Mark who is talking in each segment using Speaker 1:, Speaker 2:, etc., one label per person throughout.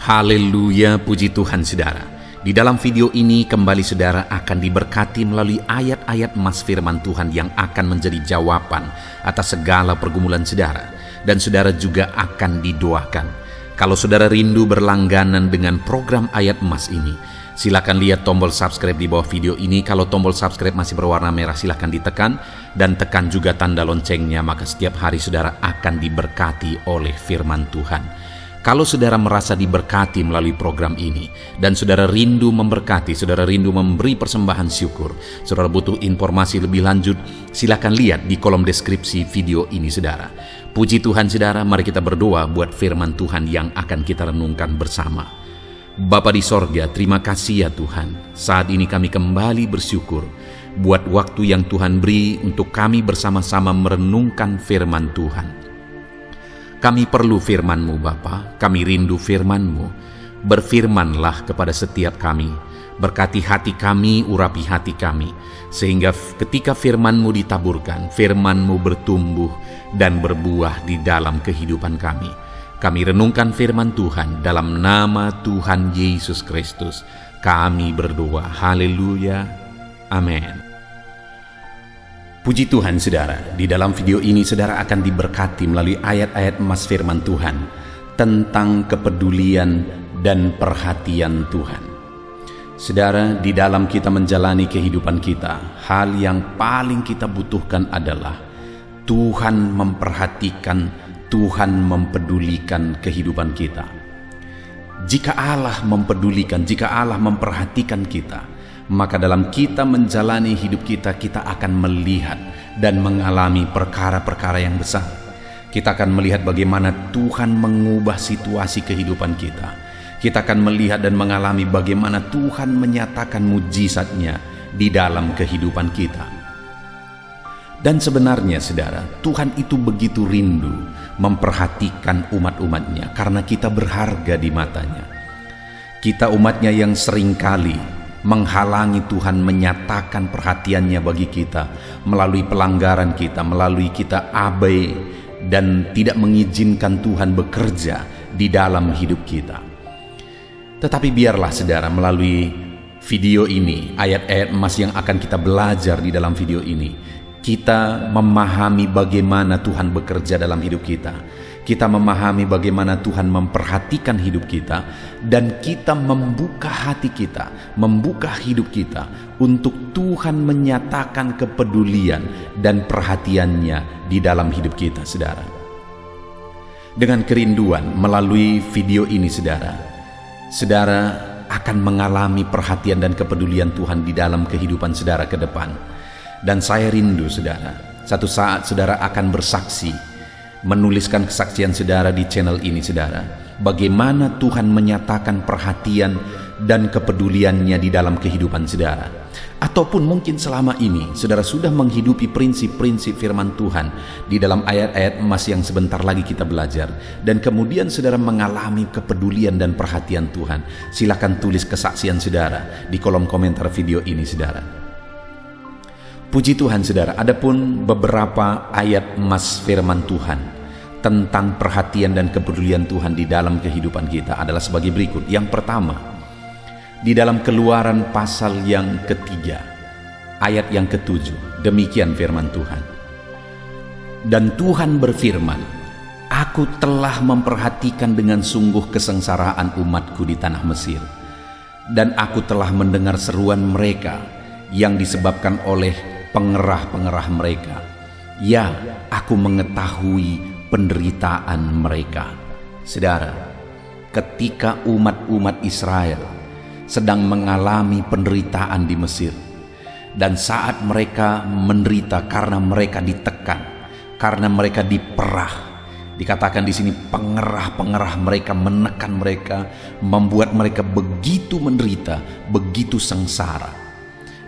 Speaker 1: Haleluya, puji Tuhan saudara. Di dalam video ini kembali saudara akan diberkati melalui ayat-ayat emas firman Tuhan yang akan menjadi jawaban atas segala pergumulan saudara. Dan saudara juga akan didoakan. Kalau saudara rindu berlangganan dengan program ayat emas ini, silakan lihat tombol subscribe di bawah video ini. Kalau tombol subscribe masih berwarna merah, silakan ditekan dan tekan juga tanda loncengnya, maka setiap hari saudara akan diberkati oleh firman Tuhan. Kalau saudara merasa diberkati melalui program ini dan saudara rindu memberkati, saudara rindu memberi persembahan syukur, saudara butuh informasi lebih lanjut, silakan lihat di kolom deskripsi video ini saudara. Puji Tuhan saudara, mari kita berdoa buat firman Tuhan yang akan kita renungkan bersama. Bapa di sorga, terima kasih ya Tuhan. Saat ini kami kembali bersyukur buat waktu yang Tuhan beri untuk kami bersama-sama merenungkan firman Tuhan. Kami perlu firman-Mu Bapa, kami rindu firman-Mu. Berfirmanlah kepada setiap kami, berkati hati kami, urapi hati kami, sehingga ketika firman-Mu ditaburkan, firman-Mu bertumbuh dan berbuah di dalam kehidupan kami. Kami renungkan firman Tuhan dalam nama Tuhan Yesus Kristus. Kami berdoa, haleluya, amin. Puji Tuhan saudara, di dalam video ini saudara akan diberkati melalui ayat-ayat emas firman Tuhan tentang kepedulian dan perhatian Tuhan. Saudara, di dalam kita menjalani kehidupan kita, hal yang paling kita butuhkan adalah Tuhan memperhatikan, Tuhan mempedulikan kehidupan kita. Jika Allah mempedulikan, jika Allah memperhatikan kita, maka dalam kita menjalani hidup kita, kita akan melihat dan mengalami perkara-perkara yang besar. Kita akan melihat bagaimana Tuhan mengubah situasi kehidupan kita. Kita akan melihat dan mengalami bagaimana Tuhan menyatakan mujizatnya di dalam kehidupan kita. Dan sebenarnya saudara, Tuhan itu begitu rindu memperhatikan umat-umatnya karena kita berharga di matanya. Kita umatnya yang seringkali menghalangi Tuhan menyatakan perhatiannya bagi kita melalui pelanggaran kita, melalui kita abai dan tidak mengizinkan Tuhan bekerja di dalam hidup kita. Tetapi biarlah saudara, melalui video ini, ayat-ayat emas yang akan kita belajar di dalam video ini, kita memahami bagaimana Tuhan bekerja dalam hidup kita. Kita memahami bagaimana Tuhan memperhatikan hidup kita, dan kita membuka hati kita, membuka hidup kita untuk Tuhan menyatakan kepedulian dan perhatiannya di dalam hidup kita, saudara. Dengan kerinduan melalui video ini, saudara akan mengalami perhatian dan kepedulian Tuhan di dalam kehidupan saudara ke depan. Dan saya rindu, saudara, satu saat saudara akan bersaksi, menuliskan kesaksian saudara di channel ini saudara, bagaimana Tuhan menyatakan perhatian dan kepeduliannya di dalam kehidupan saudara. Ataupun mungkin selama ini saudara sudah menghidupi prinsip-prinsip firman Tuhan di dalam ayat-ayat emas yang sebentar lagi kita belajar, dan kemudian saudara mengalami kepedulian dan perhatian Tuhan. Silakan tulis kesaksian saudara di kolom komentar video ini saudara. Puji Tuhan saudara, adapun beberapa ayat emas firman Tuhan tentang perhatian dan kepedulian Tuhan di dalam kehidupan kita adalah sebagai berikut. Yang pertama, di dalam Keluaran pasal yang ketiga, ayat yang ketujuh, demikian firman Tuhan. Dan Tuhan berfirman, Aku telah memperhatikan dengan sungguh kesengsaraan umatku di tanah Mesir, dan aku telah mendengar seruan mereka yang disebabkan oleh pengerah-pengerah mereka. Ya, aku mengetahui penderitaan mereka. Saudara, ketika umat-umat Israel sedang mengalami penderitaan di Mesir, dan saat mereka menderita karena mereka ditekan, karena mereka diperah, dikatakan di sini pengerah-pengerah mereka menekan mereka, membuat mereka begitu menderita, begitu sengsara.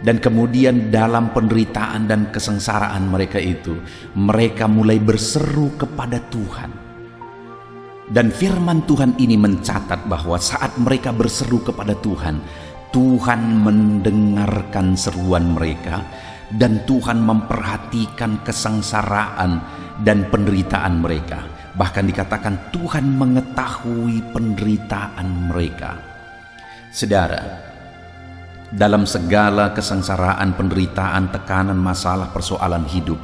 Speaker 1: Dan kemudian dalam penderitaan dan kesengsaraan mereka itu, mereka mulai berseru kepada Tuhan. Dan firman Tuhan ini mencatat bahwa saat mereka berseru kepada Tuhan, Tuhan mendengarkan seruan mereka, dan Tuhan memperhatikan kesengsaraan dan penderitaan mereka. Bahkan dikatakan Tuhan mengetahui penderitaan mereka. Saudara, dalam segala kesengsaraan, penderitaan, tekanan, masalah, persoalan hidup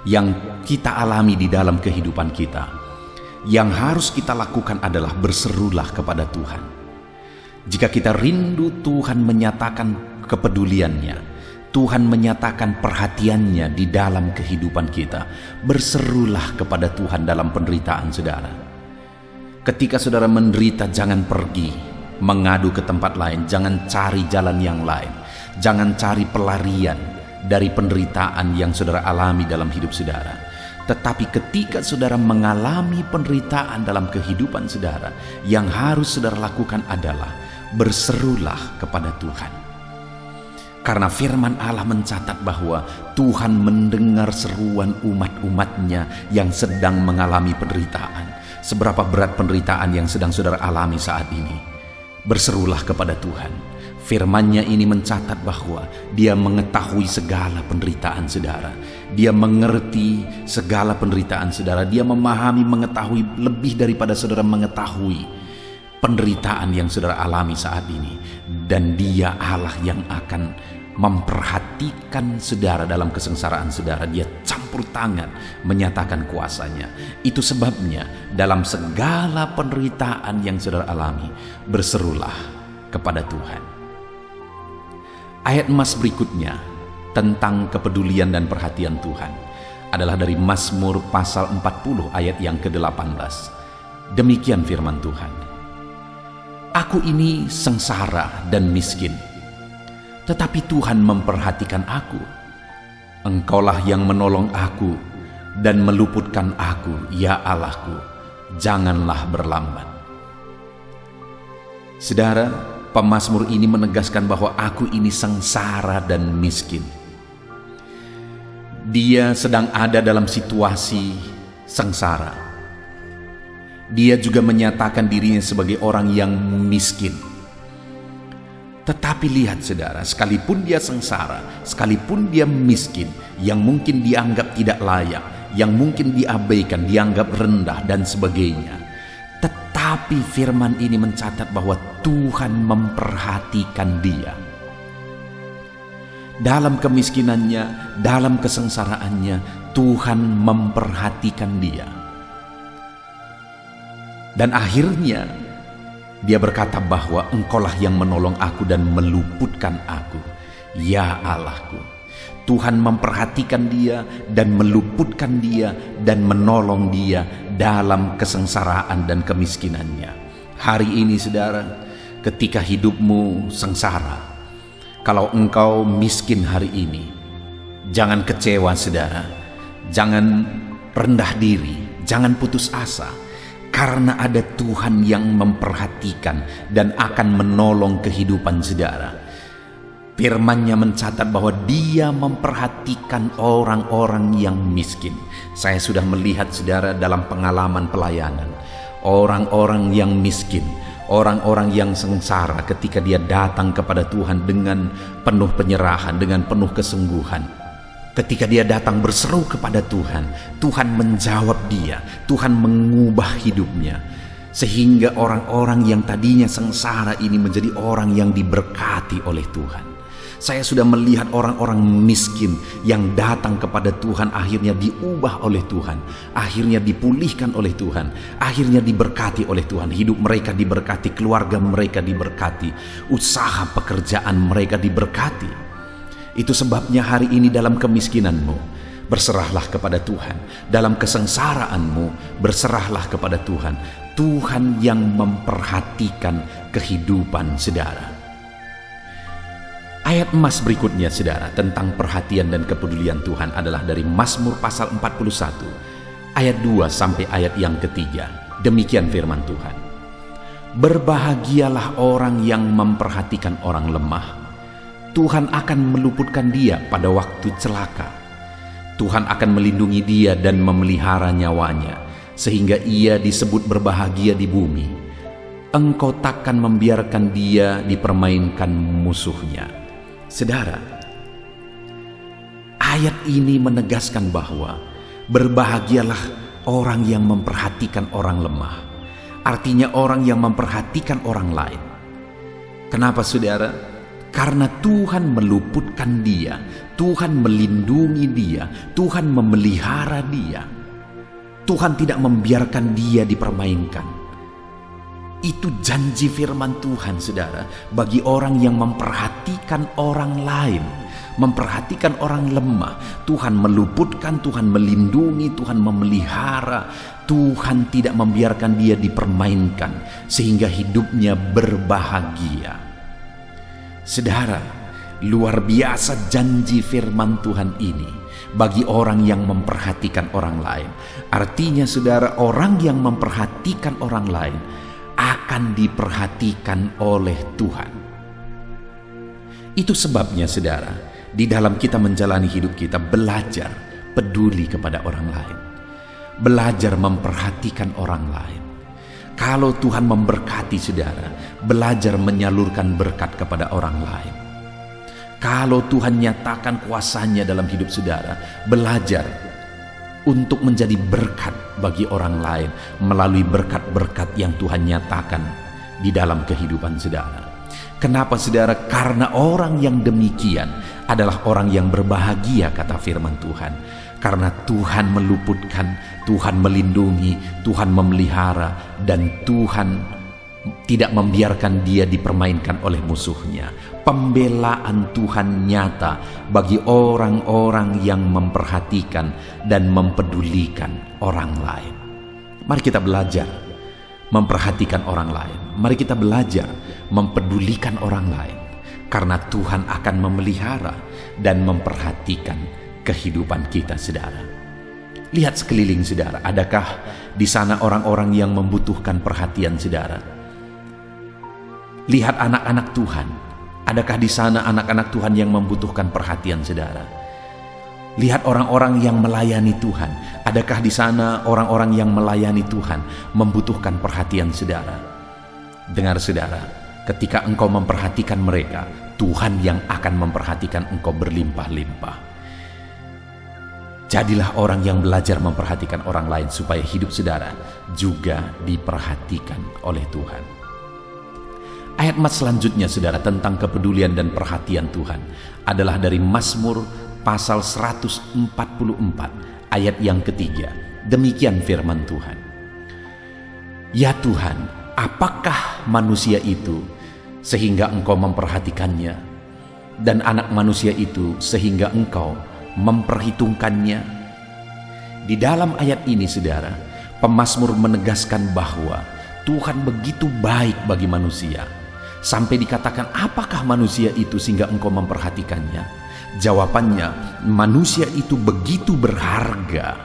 Speaker 1: yang kita alami di dalam kehidupan kita, yang harus kita lakukan adalah berserulah kepada Tuhan. Jika kita rindu Tuhan menyatakan kepeduliannya, Tuhan menyatakan perhatiannya di dalam kehidupan kita, berserulah kepada Tuhan dalam penderitaan saudara. Ketika saudara menderita, jangan pergi mengadu ke tempat lain, jangan cari jalan yang lain, jangan cari pelarian dari penderitaan yang saudara alami dalam hidup saudara. Tetapi ketika saudara mengalami penderitaan dalam kehidupan saudara, yang harus saudara lakukan adalah berserulah kepada Tuhan. Karena firman Allah mencatat bahwa Tuhan mendengar seruan umat-umatnya yang sedang mengalami penderitaan. Seberapa berat penderitaan yang sedang saudara alami saat ini, berserulah kepada Tuhan. Firman-Nya ini mencatat bahwa Dia mengetahui segala penderitaan saudara. Dia mengerti segala penderitaan saudara. Dia memahami, mengetahui lebih daripada saudara mengetahui penderitaan yang saudara alami saat ini. Dan Dia Allah yang akan memperhatikan saudara dalam kesengsaraan saudara. Dia campur tangan menyatakan kuasanya. Itu sebabnya dalam segala penderitaan yang saudara alami, berserulah kepada Tuhan. Ayat emas berikutnya tentang kepedulian dan perhatian Tuhan adalah dari Mazmur pasal 40 ayat yang ke-18. Demikian firman Tuhan. Aku ini sengsara dan miskin, tetapi Tuhan memperhatikan aku. Engkaulah yang menolong aku dan meluputkan aku, ya Allahku, janganlah berlambat. Saudara, pemazmur ini menegaskan bahwa aku ini sengsara dan miskin. Dia sedang ada dalam situasi sengsara. Dia juga menyatakan dirinya sebagai orang yang miskin. Tetapi lihat saudara, sekalipun dia sengsara, sekalipun dia miskin, yang mungkin dianggap tidak layak, yang mungkin diabaikan, dianggap rendah dan sebagainya, tetapi firman ini mencatat bahwa Tuhan memperhatikan dia. Dalam kemiskinannya, dalam kesengsaraannya, Tuhan memperhatikan dia. Dan akhirnya dia berkata bahwa Engkaulah yang menolong aku dan meluputkan aku, ya Allahku. Tuhan memperhatikan dia dan meluputkan dia dan menolong dia dalam kesengsaraan dan kemiskinannya. Hari ini saudara, ketika hidupmu sengsara, kalau engkau miskin hari ini, jangan kecewa saudara, jangan rendah diri, jangan putus asa. Karena ada Tuhan yang memperhatikan dan akan menolong kehidupan saudara. Firman-Nya mencatat bahwa Dia memperhatikan orang-orang yang miskin. Saya sudah melihat saudara dalam pengalaman pelayanan, orang-orang yang miskin, orang-orang yang sengsara ketika dia datang kepada Tuhan dengan penuh penyerahan, dengan penuh kesungguhan. Ketika dia datang berseru kepada Tuhan, Tuhan menjawab dia, Tuhan mengubah hidupnya. Sehingga orang-orang yang tadinya sengsara ini menjadi orang yang diberkati oleh Tuhan. Saya sudah melihat orang-orang miskin yang datang kepada Tuhan akhirnya diubah oleh Tuhan, akhirnya dipulihkan oleh Tuhan, akhirnya diberkati oleh Tuhan. Hidup mereka diberkati, keluarga mereka diberkati, usaha pekerjaan mereka diberkati. Itu sebabnya hari ini dalam kemiskinanmu, berserahlah kepada Tuhan. Dalam kesengsaraanmu, berserahlah kepada Tuhan. Tuhan yang memperhatikan kehidupan saudara. Ayat emas berikutnya saudara tentang perhatian dan kepedulian Tuhan adalah dari Mazmur pasal 41 ayat 2 sampai ayat yang ketiga. Demikian firman Tuhan. Berbahagialah orang yang memperhatikan orang lemah. Tuhan akan meluputkan dia pada waktu celaka. Tuhan akan melindungi dia dan memelihara nyawanya, sehingga ia disebut berbahagia di bumi. Engkau takkan membiarkan dia dipermainkan musuhnya. Saudara, ayat ini menegaskan bahwa berbahagialah orang yang memperhatikan orang lemah. Artinya orang yang memperhatikan orang lain. Kenapa saudara? Karena Tuhan meluputkan dia, Tuhan melindungi dia, Tuhan memelihara dia. Tuhan tidak membiarkan dia dipermainkan. Itu janji firman Tuhan, saudara, bagi orang yang memperhatikan orang lain, memperhatikan orang lemah. Tuhan meluputkan, Tuhan melindungi, Tuhan memelihara. Tuhan tidak membiarkan dia dipermainkan sehingga hidupnya berbahagia. Saudara, luar biasa janji firman Tuhan ini bagi orang yang memperhatikan orang lain. Artinya saudara, orang yang memperhatikan orang lain akan diperhatikan oleh Tuhan. Itu sebabnya saudara, di dalam kita menjalani hidup kita, belajar peduli kepada orang lain, belajar memperhatikan orang lain. Kalau Tuhan memberkati saudara, belajar menyalurkan berkat kepada orang lain. Kalau Tuhan nyatakan kuasanya dalam hidup saudara, belajar untuk menjadi berkat bagi orang lain melalui berkat-berkat yang Tuhan nyatakan di dalam kehidupan saudara. Kenapa saudara? Karena orang yang demikian adalah orang yang berbahagia, kata firman Tuhan. Karena Tuhan meluputkan, Tuhan melindungi, Tuhan memelihara, dan Tuhan tidak membiarkan dia dipermainkan oleh musuhnya. Pembelaan Tuhan nyata bagi orang-orang yang memperhatikan dan mempedulikan orang lain. Mari kita belajar memperhatikan orang lain. Mari kita belajar mempedulikan orang lain, karena Tuhan akan memelihara dan memperhatikan kehidupan kita, saudara. Lihat sekeliling saudara, adakah di sana orang-orang yang membutuhkan perhatian saudara? Lihat anak-anak Tuhan, adakah di sana anak-anak Tuhan yang membutuhkan perhatian saudara? Lihat orang-orang yang melayani Tuhan, adakah di sana orang-orang yang melayani Tuhan membutuhkan perhatian saudara? Dengar saudara, ketika engkau memperhatikan mereka, Tuhan yang akan memperhatikan engkau berlimpah-limpah. Jadilah orang yang belajar memperhatikan orang lain supaya hidup saudara juga diperhatikan oleh Tuhan. Ayat selanjutnya saudara tentang kepedulian dan perhatian Tuhan adalah dari Mazmur pasal 144 ayat yang ketiga. Demikian firman Tuhan. Ya Tuhan, apakah manusia itu sehingga engkau memperhatikannya, dan anak manusia itu sehingga engkau memperhitungkannya? Di dalam ayat ini saudara, pemazmur menegaskan bahwa Tuhan begitu baik bagi manusia, sampai dikatakan, apakah manusia itu sehingga engkau memperhatikannya? Jawabannya, manusia itu begitu berharga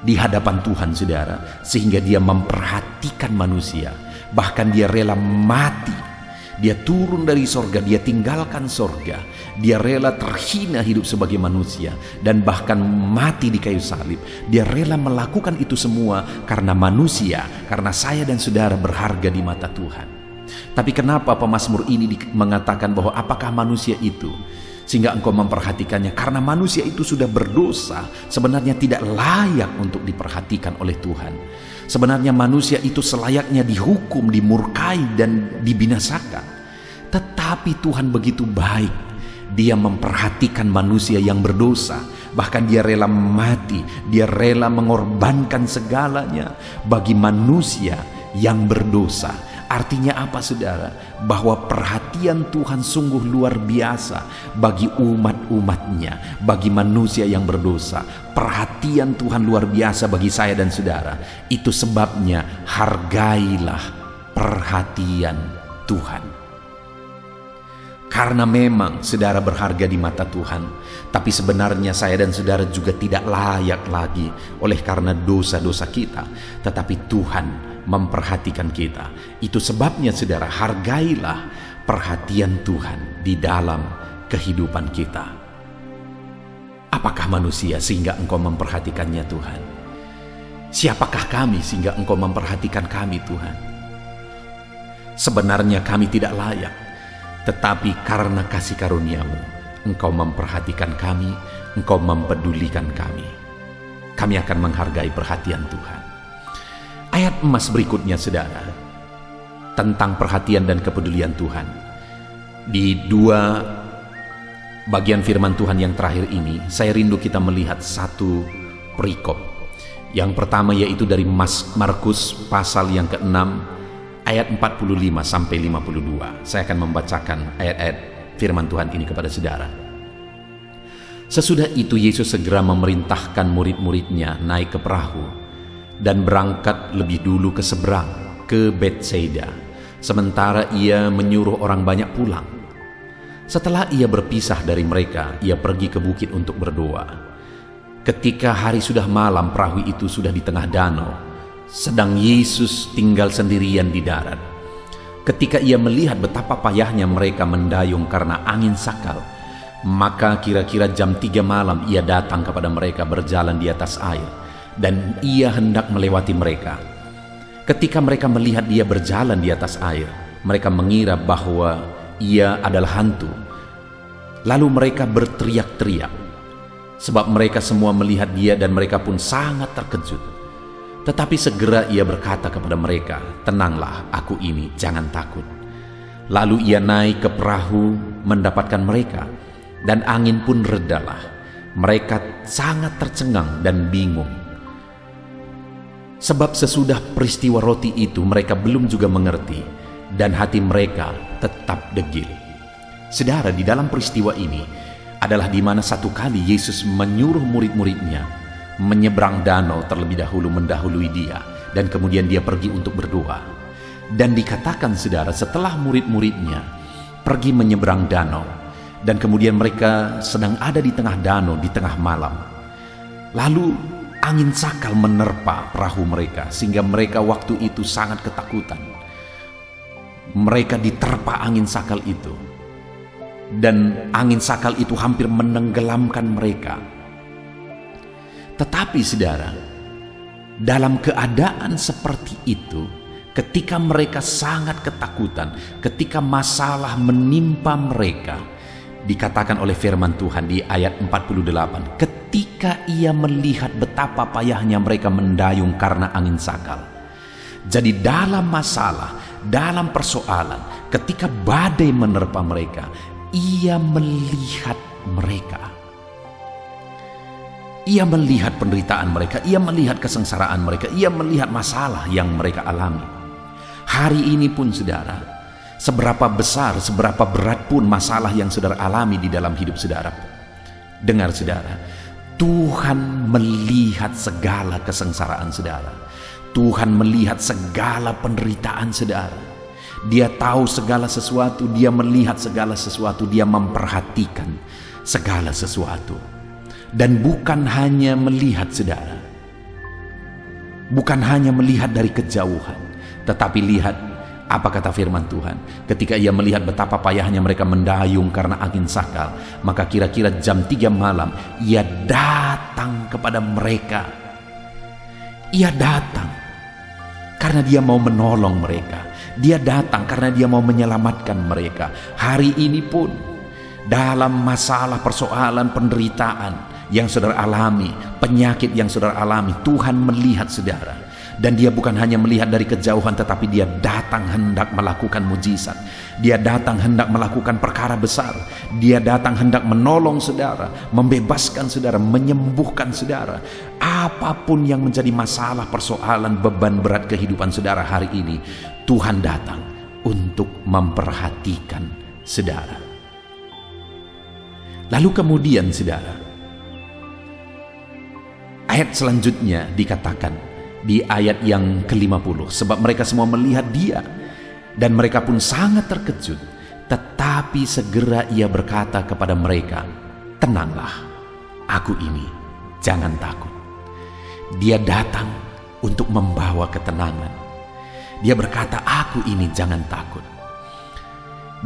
Speaker 1: di hadapan Tuhan saudara, sehingga dia memperhatikan manusia. Bahkan dia rela mati, dia turun dari sorga, dia tinggalkan sorga, dia rela terhina hidup sebagai manusia, dan bahkan mati di kayu salib. Dia rela melakukan itu semua karena manusia, karena saya dan saudara berharga di mata Tuhan. Tapi kenapa pemazmur ini mengatakan bahwa apakah manusia itu sehingga engkau memperhatikannya? Karena manusia itu sudah berdosa, sebenarnya tidak layak untuk diperhatikan oleh Tuhan. Sebenarnya manusia itu selayaknya dihukum, dimurkai, dan dibinasakan. Tetapi Tuhan begitu baik, dia memperhatikan manusia yang berdosa. Bahkan dia rela mati, dia rela mengorbankan segalanya bagi manusia yang berdosa. Artinya apa saudara? Bahwa perhatian Tuhan sungguh luar biasa bagi umat-umatnya, bagi manusia yang berdosa. Perhatian Tuhan luar biasa bagi saya dan saudara. Itu sebabnya hargailah perhatian Tuhan. Karena memang saudara berharga di mata Tuhan, tapi sebenarnya saya dan saudara juga tidak layak lagi oleh karena dosa-dosa kita. Tetapi Tuhan memperhatikan kita. Itu sebabnya saudara, hargailah perhatian Tuhan di dalam kehidupan kita. Apakah manusia sehingga engkau memperhatikannya Tuhan? Siapakah kami sehingga engkau memperhatikan kami Tuhan? Sebenarnya kami tidak layak, tetapi karena kasih karunia-Mu, engkau memperhatikan kami, engkau mempedulikan kami. kami akan menghargai perhatian Tuhan. Ayat emas berikutnya, saudara, tentang perhatian dan kepedulian Tuhan. Di dua bagian firman Tuhan yang terakhir ini, saya rindu kita melihat satu perikop. Yang pertama yaitu dari Markus pasal yang ke-6 ayat 45 sampai 52. Saya akan membacakan ayat-ayat firman Tuhan ini kepada saudara. Sesudah itu Yesus segera memerintahkan murid-muridnya naik ke perahu dan berangkat lebih dulu ke seberang, ke Betsaida, sementara ia menyuruh orang banyak pulang. Setelah ia berpisah dari mereka, ia pergi ke bukit untuk berdoa. Ketika hari sudah malam, perahu itu sudah di tengah danau, sedang Yesus tinggal sendirian di darat. Ketika ia melihat betapa payahnya mereka mendayung karena angin sakal, maka kira-kira jam 3 malam ia datang kepada mereka berjalan di atas air, dan ia hendak melewati mereka. Ketika mereka melihat dia berjalan di atas air, mereka mengira bahwa ia adalah hantu. Lalu mereka berteriak-teriak, sebab mereka semua melihat dia dan mereka pun sangat terkejut. Tetapi segera ia berkata kepada mereka, "Tenanglah, aku ini, jangan takut." Lalu ia naik ke perahu mendapatkan mereka, dan angin pun redalah. Mereka sangat tercengang dan bingung, sebab sesudah peristiwa roti itu mereka belum juga mengerti, dan hati mereka tetap degil. Saudara, di dalam peristiwa ini adalah di mana satu kali Yesus menyuruh murid-muridnya menyeberang danau terlebih dahulu, mendahului dia, dan kemudian dia pergi untuk berdoa. Dan dikatakan, saudara, setelah murid-muridnya pergi menyeberang danau, dan kemudian mereka sedang ada di tengah danau di tengah malam, lalu angin sakal menerpa perahu mereka, sehingga mereka waktu itu sangat ketakutan. Mereka diterpa angin sakal itu, dan angin sakal itu hampir menenggelamkan mereka. Tetapi saudara, dalam keadaan seperti itu, ketika mereka sangat ketakutan, ketika masalah menimpa mereka, dikatakan oleh firman Tuhan di ayat 48, ketika ia melihat betapa payahnya mereka mendayung karena angin sakal. Jadi dalam masalah, dalam persoalan, ketika badai menerpa mereka, ia melihat mereka. Ia melihat penderitaan mereka, ia melihat kesengsaraan mereka, ia melihat masalah yang mereka alami. Hari ini pun saudara, seberapa besar, seberapa berat pun masalah yang saudara alami di dalam hidup saudara, dengar saudara, Tuhan melihat segala kesengsaraan saudara. Tuhan melihat segala penderitaan saudara. Dia tahu segala sesuatu, dia melihat segala sesuatu, dia memperhatikan segala sesuatu. Dan bukan hanya melihat saudara, bukan hanya melihat dari kejauhan, tetapi lihat apa kata firman Tuhan. Ketika ia melihat betapa payahnya mereka mendayung karena angin sakal, maka kira-kira jam 3 malam ia datang kepada mereka. Ia datang karena dia mau menolong mereka. Dia datang karena dia mau menyelamatkan mereka. Hari ini pun dalam masalah, persoalan, penderitaan yang saudara alami, penyakit yang saudara alami, Tuhan melihat saudara. Dan dia bukan hanya melihat dari kejauhan, tetapi dia datang hendak melakukan mujizat. Dia datang hendak melakukan perkara besar. Dia datang hendak menolong saudara, membebaskan saudara, menyembuhkan saudara. Apapun yang menjadi masalah, persoalan, beban berat kehidupan saudara hari ini, Tuhan datang untuk memperhatikan saudara. Lalu kemudian saudara, ayat selanjutnya dikatakan di ayat yang ke-50, sebab mereka semua melihat dia dan mereka pun sangat terkejut. Tetapi segera ia berkata kepada mereka, "Tenanglah, aku ini, jangan takut." Dia datang untuk membawa ketenangan. Dia berkata, "Aku ini, jangan takut."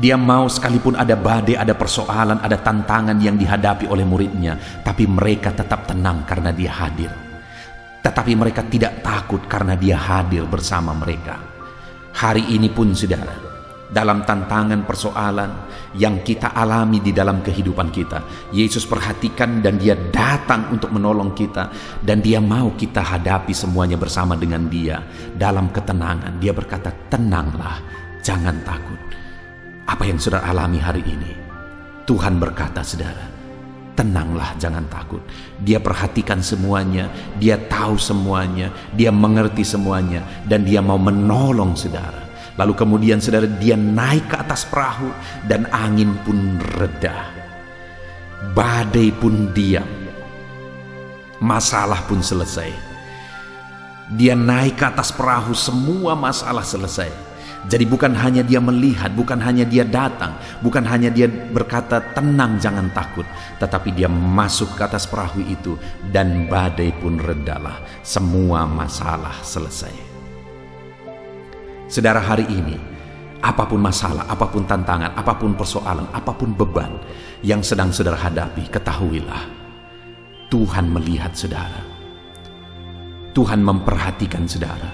Speaker 1: Dia mau sekalipun ada badai, ada persoalan, ada tantangan yang dihadapi oleh muridnya, tapi mereka tetap tenang karena dia hadir. Tetapi mereka tidak takut karena dia hadir bersama mereka. Hari ini pun saudara, dalam tantangan persoalan yang kita alami di dalam kehidupan kita. Yesus perhatikan dan dia datang untuk menolong kita, dan dia mau kita hadapi semuanya bersama dengan dia dalam ketenangan. Dia berkata, tenanglah, jangan takut. Apa yang saudara alami hari ini, Tuhan berkata, saudara, tenanglah, jangan takut. Dia perhatikan semuanya, dia tahu semuanya, dia mengerti semuanya, dan dia mau menolong saudara. Lalu kemudian saudara, dia naik ke atas perahu dan angin pun reda. Badai pun diam. Masalah pun selesai. Dia naik ke atas perahu, semua masalah selesai. Jadi bukan hanya dia melihat, bukan hanya dia datang, bukan hanya dia berkata tenang jangan takut, tetapi dia masuk ke atas perahu itu dan badai pun redalah. Semua masalah selesai. Saudara, hari ini, apapun masalah, apapun tantangan, apapun persoalan, apapun beban yang sedang saudara hadapi, ketahuilah, Tuhan melihat saudara. Tuhan memperhatikan saudara.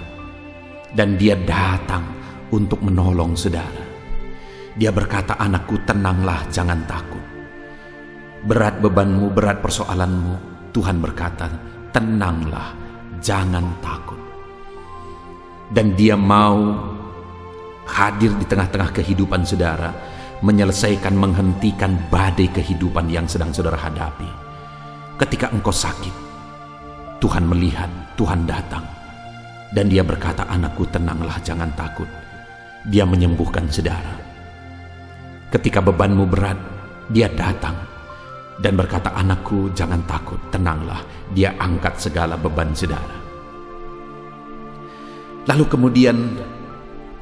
Speaker 1: Dan dia datang untuk menolong saudara. Dia berkata, anakku, tenanglah, jangan takut. Berat bebanmu, berat persoalanmu, Tuhan berkata, tenanglah, jangan takut. Dan dia mau hadir di tengah-tengah kehidupan saudara, menyelesaikan, menghentikan badai kehidupan yang sedang saudara hadapi. Ketika engkau sakit, Tuhan melihat, Tuhan datang, dan dia berkata, anakku, tenanglah, jangan takut. Dia menyembuhkan saudara. Ketika bebanmu berat, dia datang dan berkata, anakku, jangan takut, tenanglah. Dia angkat segala beban saudara. Lalu kemudian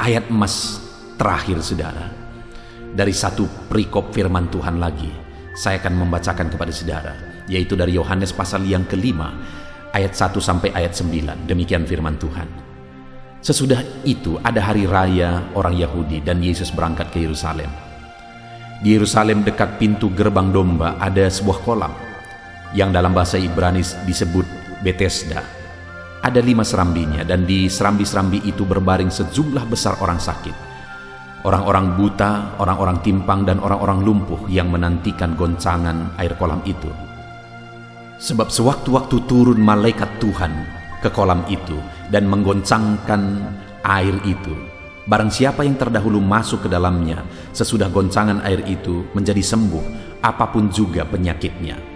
Speaker 1: ayat emas terakhir saudara, dari satu perikop firman Tuhan lagi, saya akan membacakan kepada saudara, yaitu dari Yohanes pasal yang kelima, ayat 1 sampai ayat 9. Demikian firman Tuhan. Sesudah itu ada hari raya orang Yahudi dan Yesus berangkat ke Yerusalem. Di Yerusalem dekat pintu gerbang domba ada sebuah kolam yang dalam bahasa Ibrani disebut Betesda. Ada 5 serambinya, dan di serambi-serambi itu berbaring sejumlah besar orang sakit, orang-orang buta, orang-orang timpang, dan orang-orang lumpuh yang menantikan goncangan air kolam itu. Sebab sewaktu-waktu turun malaikat Tuhan ke kolam itu dan menggoncangkan air itu, barang siapa yang terdahulu masuk ke dalamnya sesudah goncangan air itu menjadi sembuh, apapun juga penyakitnya.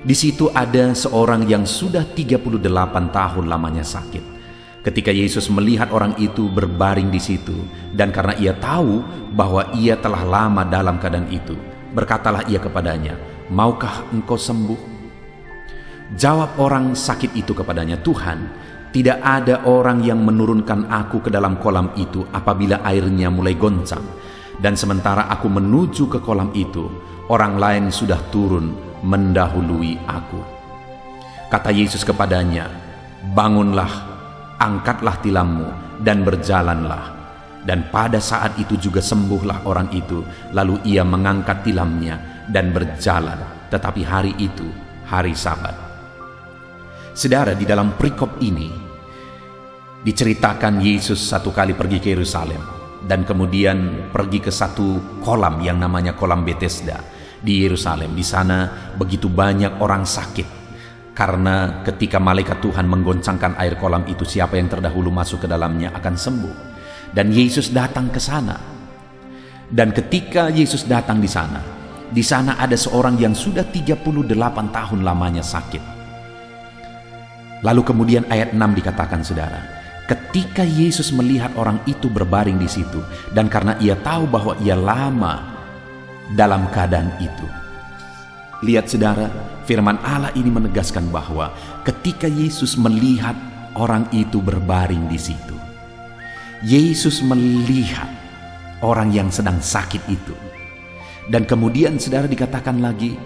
Speaker 1: Di situ ada seorang yang sudah 38 tahun lamanya sakit. Ketika Yesus melihat orang itu berbaring di situ, dan karena ia tahu bahwa ia telah lama dalam keadaan itu, berkatalah ia kepadanya, maukah engkau sembuh? Jawab orang sakit itu kepadanya, Tuhan, tidak ada orang yang menurunkan aku ke dalam kolam itu apabila airnya mulai goncang. Dan sementara aku menuju ke kolam itu, orang lain sudah turun mendahului aku. Kata Yesus kepadanya, bangunlah, angkatlah tilammu, dan berjalanlah. Dan pada saat itu juga sembuhlah orang itu. Lalu ia mengangkat tilamnya dan berjalan. Tetapi hari itu hari Sabat. Saudara, di dalam perikop ini diceritakan Yesus satu kali pergi ke Yerusalem, dan kemudian pergi ke satu kolam yang namanya kolam Betesda di Yerusalem. Di sana begitu banyak orang sakit, karena ketika malaikat Tuhan menggoncangkan air kolam itu, siapa yang terdahulu masuk ke dalamnya akan sembuh. Dan Yesus datang ke sana. Dan ketika Yesus datang di sana ada seorang yang sudah 38 tahun lamanya sakit. Lalu kemudian ayat 6 dikatakan, saudara, ketika Yesus melihat orang itu berbaring di situ, dan karena ia tahu bahwa ia lama dalam keadaan itu. Lihat saudara, firman Allah ini menegaskan bahwa ketika Yesus melihat orang itu berbaring di situ, Yesus melihat orang yang sedang sakit itu. Dan kemudian saudara dikatakan lagi,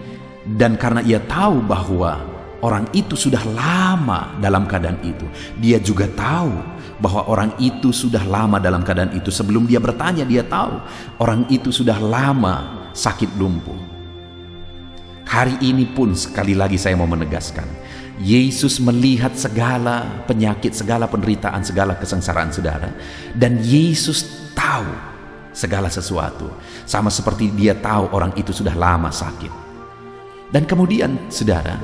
Speaker 1: dan karena ia tahu bahwa orang itu sudah lama dalam keadaan itu, dia juga tahu bahwa orang itu sudah lama dalam keadaan itu. Sebelum dia bertanya, dia tahu orang itu sudah lama sakit lumpuh. Hari ini pun sekali lagi saya mau menegaskan, Yesus melihat segala penyakit, segala penderitaan, segala kesengsaraan saudara, dan Yesus tahu segala sesuatu, sama seperti dia tahu orang itu sudah lama sakit. Dan kemudian saudara,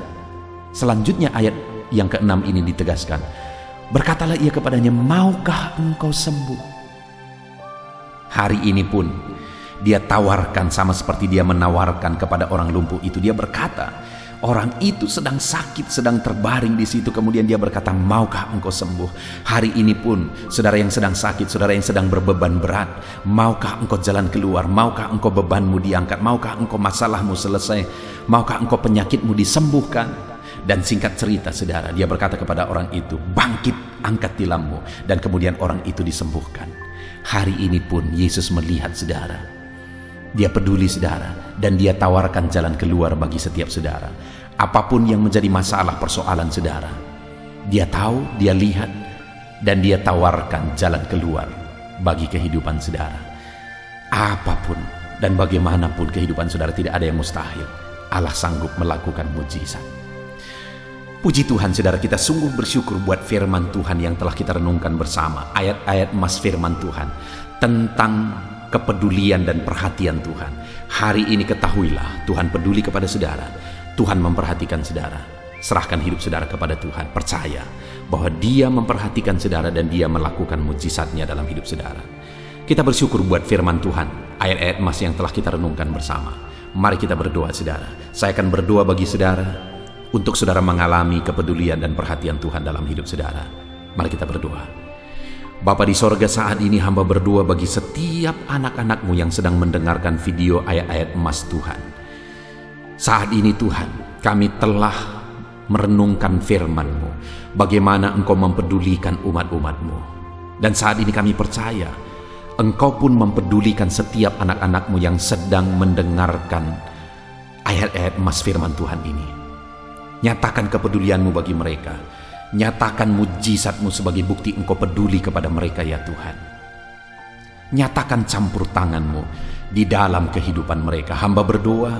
Speaker 1: selanjutnya ayat yang ke-6 ini ditegaskan, berkatalah ia kepadanya, maukah engkau sembuh? Hari ini pun dia tawarkan sama seperti dia menawarkan kepada orang lumpuh itu. Dia berkata, orang itu sedang sakit, sedang terbaring di situ, kemudian dia berkata, maukah engkau sembuh? Hari ini pun saudara yang sedang sakit, saudara yang sedang berbeban berat, maukah engkau jalan keluar? Maukah engkau bebanmu diangkat? Maukah engkau masalahmu selesai? Maukah engkau penyakitmu disembuhkan? Dan singkat cerita saudara, dia berkata kepada orang itu, bangkit, angkat tilammu. Dan kemudian orang itu disembuhkan. Hari ini pun Yesus melihat saudara, dia peduli saudara, dan dia tawarkan jalan keluar bagi setiap saudara. Apapun yang menjadi masalah persoalan saudara, dia tahu, dia lihat, dan dia tawarkan jalan keluar bagi kehidupan saudara. Apapun dan bagaimanapun kehidupan saudara, tidak ada yang mustahil. Allah sanggup melakukan mujizat. Puji Tuhan saudara, kita sungguh bersyukur buat firman Tuhan yang telah kita renungkan bersama. Ayat-ayat emas firman Tuhan tentang kepedulian dan perhatian Tuhan. Hari ini ketahuilah, Tuhan peduli kepada saudara. Tuhan memperhatikan saudara. Serahkan hidup saudara kepada Tuhan. Percaya bahwa Dia memperhatikan saudara dan Dia melakukan mujizatnya dalam hidup saudara. Kita bersyukur buat firman Tuhan, ayat-ayat emas yang telah kita renungkan bersama. Mari kita berdoa saudara. Saya akan berdoa bagi saudara, untuk saudara mengalami kepedulian dan perhatian Tuhan dalam hidup saudara. Mari kita berdoa. Bapa di sorga, saat ini hamba berdoa bagi setiap anak-anak-Mu yang sedang mendengarkan video ayat-ayat emas Tuhan. Saat ini Tuhan, kami telah merenungkan firman-Mu, bagaimana Engkau mempedulikan umat-umat-Mu. Dan saat ini kami percaya, Engkau pun mempedulikan setiap anak-anak-Mu yang sedang mendengarkan ayat-ayat emas firman Tuhan ini. Nyatakan kepedulian-Mu bagi mereka. Nyatakan mujizat-Mu sebagai bukti Engkau peduli kepada mereka ya Tuhan. Nyatakan campur tangan-Mu di dalam kehidupan mereka. Hamba berdoa,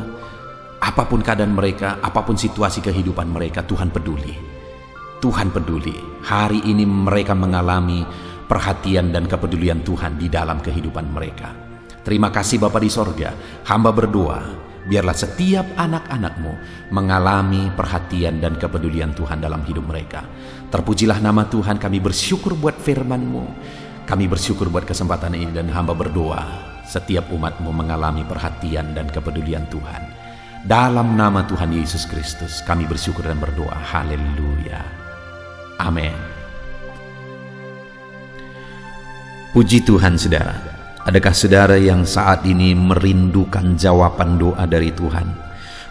Speaker 1: apapun keadaan mereka, apapun situasi kehidupan mereka, Tuhan peduli. Tuhan peduli. Hari ini mereka mengalami perhatian dan kepedulian Tuhan di dalam kehidupan mereka. Terima kasih Bapa di sorga. Hamba berdoa, biarlah setiap anak-anak-Mu mengalami perhatian dan kepedulian Tuhan dalam hidup mereka. Terpujilah nama Tuhan. Kami bersyukur buat firman-Mu. Kami bersyukur buat kesempatan ini, dan hamba berdoa setiap umat-Mu mengalami perhatian dan kepedulian Tuhan. Dalam nama Tuhan Yesus Kristus kami bersyukur dan berdoa. Haleluya. Amin. Puji Tuhan saudara. Adakah saudara yang saat ini merindukan jawaban doa dari Tuhan?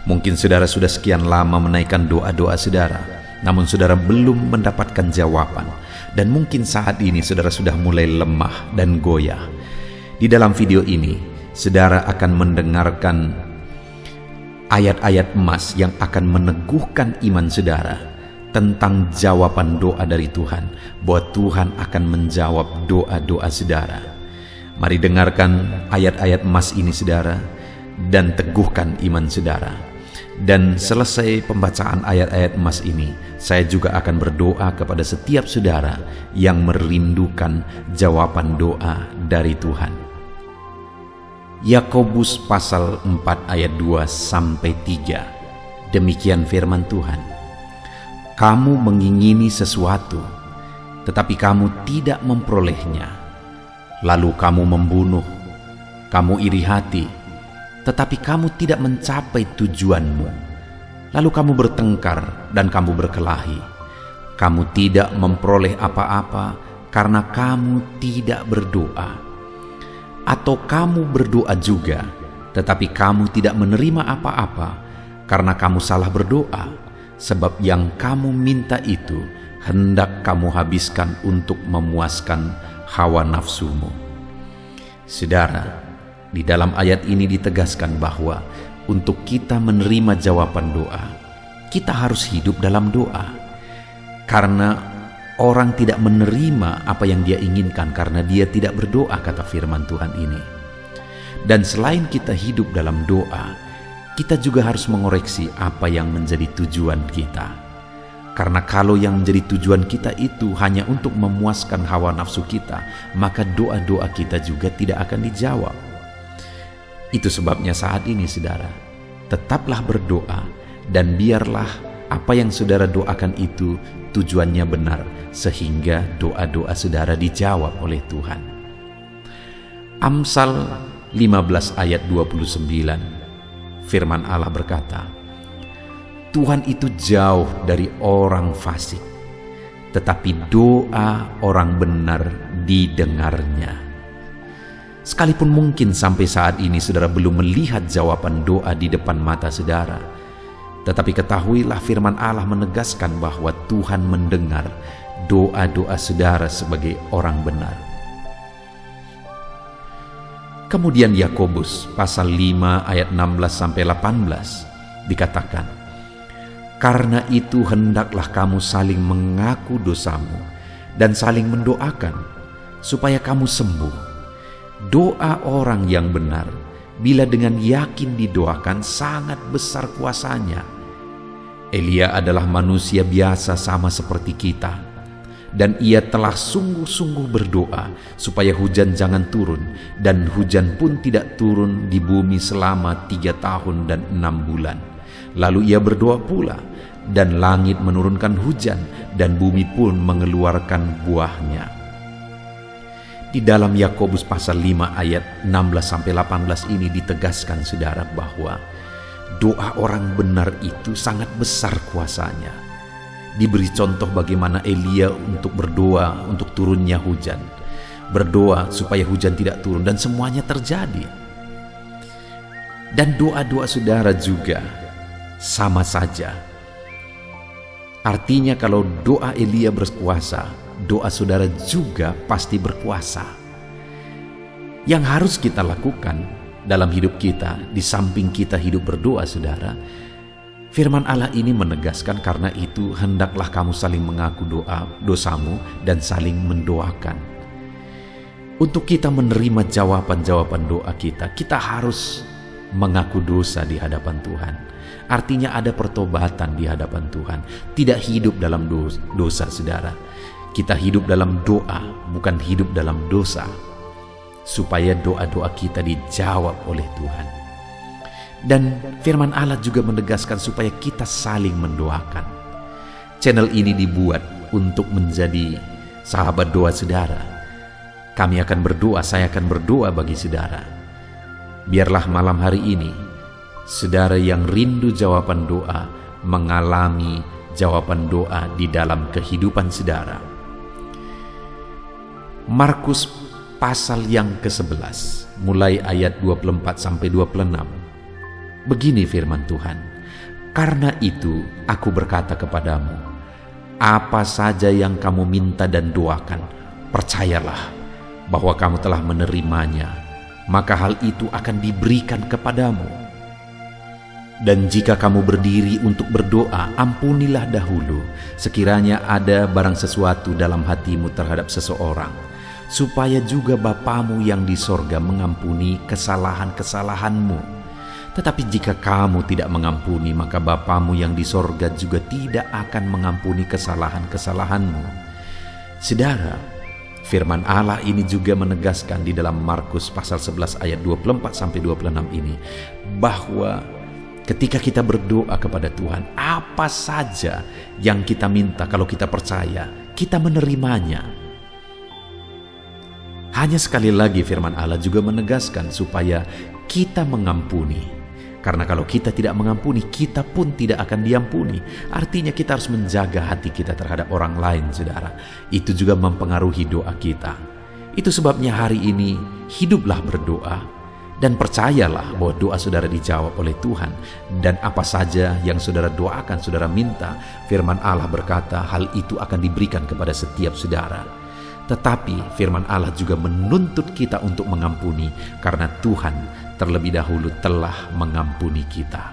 Speaker 1: Mungkin saudara sudah sekian lama menaikkan doa-doa saudara, namun saudara belum mendapatkan jawaban. Dan mungkin saat ini saudara sudah mulai lemah dan goyah. Di dalam video ini, saudara akan mendengarkan ayat-ayat emas yang akan meneguhkan iman saudara tentang jawaban doa dari Tuhan, bahwa Tuhan akan menjawab doa-doa saudara. Mari dengarkan ayat-ayat emas ini saudara, dan teguhkan iman saudara. Dan selesai pembacaan ayat-ayat emas ini, saya juga akan berdoa kepada setiap saudara yang merindukan jawaban doa dari Tuhan. Yakobus pasal 4 ayat 2-3. Demikian firman Tuhan. Kamu mengingini sesuatu, tetapi kamu tidak memperolehnya. Lalu kamu membunuh, kamu iri hati, tetapi kamu tidak mencapai tujuanmu. Lalu kamu bertengkar dan kamu berkelahi. Kamu tidak memperoleh apa-apa karena kamu tidak berdoa. Atau kamu berdoa juga, tetapi kamu tidak menerima apa-apa karena kamu salah berdoa, sebab yang kamu minta itu hendak kamu habiskan untuk memuaskan hawa nafsumu. Saudara, di dalam ayat ini ditegaskan bahwa untuk kita menerima jawaban doa, kita harus hidup dalam doa. Karena orang tidak menerima apa yang dia inginkan karena dia tidak berdoa, kata firman Tuhan ini. Dan selain kita hidup dalam doa, kita juga harus mengoreksi apa yang menjadi tujuan kita. Karena kalau yang menjadi tujuan kita itu hanya untuk memuaskan hawa nafsu kita, maka doa-doa kita juga tidak akan dijawab. Itu sebabnya saat ini saudara, tetaplah berdoa dan biarlah apa yang saudara doakan itu tujuannya benar, sehingga doa-doa saudara dijawab oleh Tuhan. Amsal 15 ayat 29, firman Allah berkata, Tuhan itu jauh dari orang fasik, tetapi doa orang benar didengarnya. Sekalipun mungkin sampai saat ini saudara belum melihat jawaban doa di depan mata saudara, tetapi ketahuilah firman Allah menegaskan bahwa Tuhan mendengar doa-doa saudara sebagai orang benar. Kemudian Yakobus pasal 5 ayat 16-18 dikatakan, karena itu hendaklah kamu saling mengaku dosamu dan saling mendoakan supaya kamu sembuh. Doa orang yang benar bila dengan yakin didoakan sangat besar kuasanya. Elia adalah manusia biasa sama seperti kita, dan ia telah sungguh-sungguh berdoa supaya hujan jangan turun, dan hujan pun tidak turun di bumi selama 3 tahun dan 6 bulan. Lalu ia berdoa pula, dan langit menurunkan hujan, dan bumi pun mengeluarkan buahnya. Di dalam Yakobus pasal 5 ayat 16-18 ini ditegaskan saudara bahwa doa orang benar itu sangat besar kuasanya. Diberi contoh bagaimana Elia untuk berdoa untuk turunnya hujan, berdoa supaya hujan tidak turun, dan semuanya terjadi. Dan doa-doa saudara juga sama saja. Artinya kalau doa Elia berkuasa, doa saudara juga pasti berkuasa. Yang harus kita lakukan dalam hidup kita, di samping kita hidup berdoa saudara, firman Allah ini menegaskan, karena itu hendaklah kamu saling mengaku dosamu dan saling mendoakan. Untuk kita menerima jawaban-jawaban doa kita, kita harus mengaku dosa di hadapan Tuhan. Artinya ada pertobatan di hadapan Tuhan. Tidak hidup dalam dosa saudara. Kita hidup dalam doa, bukan hidup dalam dosa, supaya doa-doa kita dijawab oleh Tuhan. Dan firman Allah juga menegaskan supaya kita saling mendoakan. Channel ini dibuat untuk menjadi sahabat doa saudara. Kami akan berdoa, saya akan berdoa bagi saudara. Biarlah malam hari ini saudara yang rindu jawaban doa mengalami jawaban doa di dalam kehidupan saudara. Markus pasal yang ke-11 mulai ayat 24-26. Begini firman Tuhan, karena itu aku berkata kepadamu, apa saja yang kamu minta dan doakan, percayalah bahwa kamu telah menerimanya, maka hal itu akan diberikan kepadamu. Dan jika kamu berdiri untuk berdoa, ampunilah dahulu sekiranya ada barang sesuatu dalam hatimu terhadap seseorang, supaya juga Bapamu yang di sorga mengampuni kesalahan-kesalahanmu. Tetapi jika kamu tidak mengampuni, maka Bapamu yang di sorga juga tidak akan mengampuni kesalahan-kesalahanmu. Saudara, firman Allah ini juga menegaskan di dalam Markus pasal 11 ayat 24-26 ini, bahwa ketika kita berdoa kepada Tuhan, apa saja yang kita minta, kalau kita percaya, kita menerimanya. Hanya sekali lagi firman Allah juga menegaskan supaya kita mengampuni. Karena kalau kita tidak mengampuni, kita pun tidak akan diampuni. Artinya kita harus menjaga hati kita terhadap orang lain, saudara. Itu juga mempengaruhi doa kita. Itu sebabnya hari ini hiduplah berdoa, dan percayalah bahwa doa saudara dijawab oleh Tuhan. Dan apa saja yang saudara doakan, saudara minta, firman Allah berkata hal itu akan diberikan kepada setiap saudara. Tetapi firman Allah juga menuntut kita untuk mengampuni, karena Tuhan terlebih dahulu telah mengampuni kita.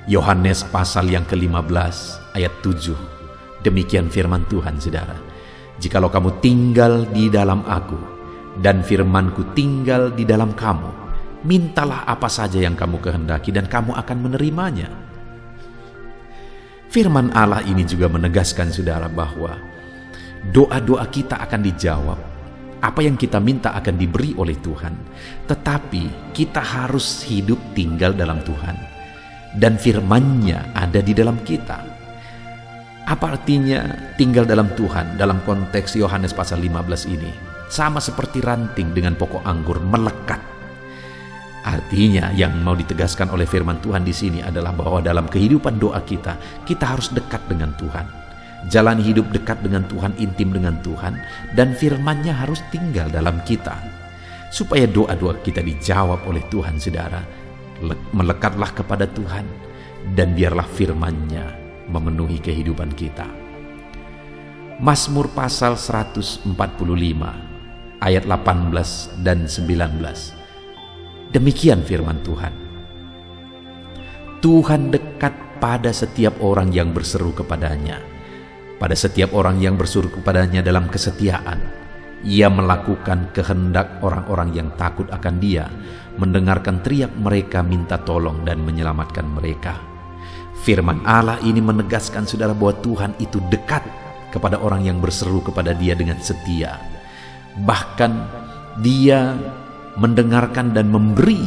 Speaker 1: Yohanes pasal yang ke-15 ayat 7. Demikian firman Tuhan, saudara. Jikalau kamu tinggal di dalam aku, dan firmanku tinggal di dalam kamu, mintalah apa saja yang kamu kehendaki, dan kamu akan menerimanya. Firman Allah ini juga menegaskan saudara bahwa doa-doa kita akan dijawab. Apa yang kita minta akan diberi oleh Tuhan. Tetapi kita harus hidup tinggal dalam Tuhan. Dan firman-Nya ada di dalam kita. Apa artinya tinggal dalam Tuhan dalam konteks Yohanes pasal 15 ini? Sama seperti ranting dengan pokok anggur melekat. Artinya yang mau ditegaskan oleh firman Tuhan di sini adalah bahwa dalam kehidupan doa kita harus dekat dengan Tuhan. Jalani hidup dekat dengan Tuhan, intim dengan Tuhan, dan firman-Nya harus tinggal dalam kita. Supaya doa-doa kita dijawab oleh Tuhan, saudara, melekatlah kepada Tuhan, dan biarlah firman-Nya memenuhi kehidupan kita. Mazmur pasal 145, ayat 18 dan 19. Demikian firman Tuhan. Tuhan dekat pada setiap orang yang berseru kepadanya. Pada setiap orang yang berseru kepadanya dalam kesetiaan. Ia melakukan kehendak orang-orang yang takut akan Dia, mendengarkan teriak mereka minta tolong dan menyelamatkan mereka. Firman Allah ini menegaskan saudara bahwa Tuhan itu dekat kepada orang yang berseru kepada Dia dengan setia. Bahkan Dia mendengarkan dan memberi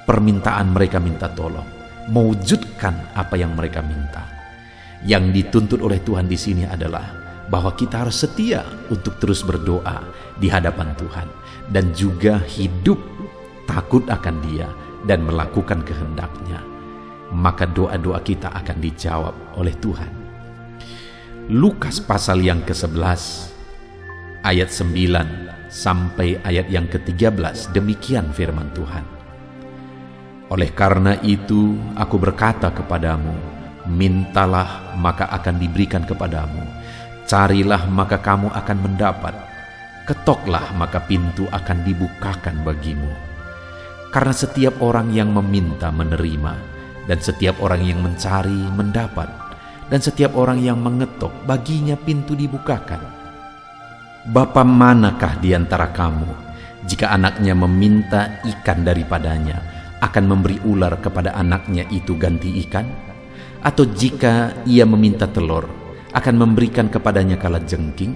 Speaker 1: permintaan mereka minta tolong, mewujudkan apa yang mereka minta. Yang dituntut oleh Tuhan di sini adalah bahwa kita harus setia untuk terus berdoa di hadapan Tuhan dan juga hidup takut akan Dia dan melakukan kehendak-Nya. Maka doa-doa kita akan dijawab oleh Tuhan. Lukas pasal yang ke-11 ayat 9 sampai ayat yang ke-13, demikian firman Tuhan. Oleh karena itu aku berkata kepadamu, mintalah maka akan diberikan kepadamu, carilah maka kamu akan mendapat, ketoklah maka pintu akan dibukakan bagimu. Karena setiap orang yang meminta menerima, dan setiap orang yang mencari mendapat, dan setiap orang yang mengetok baginya pintu dibukakan. Bapa manakah di antara kamu, jika anaknya meminta ikan daripadanya, akan memberi ular kepada anaknya itu ganti ikan? Atau jika ia meminta telur, akan memberikan kepadanya kalajengking?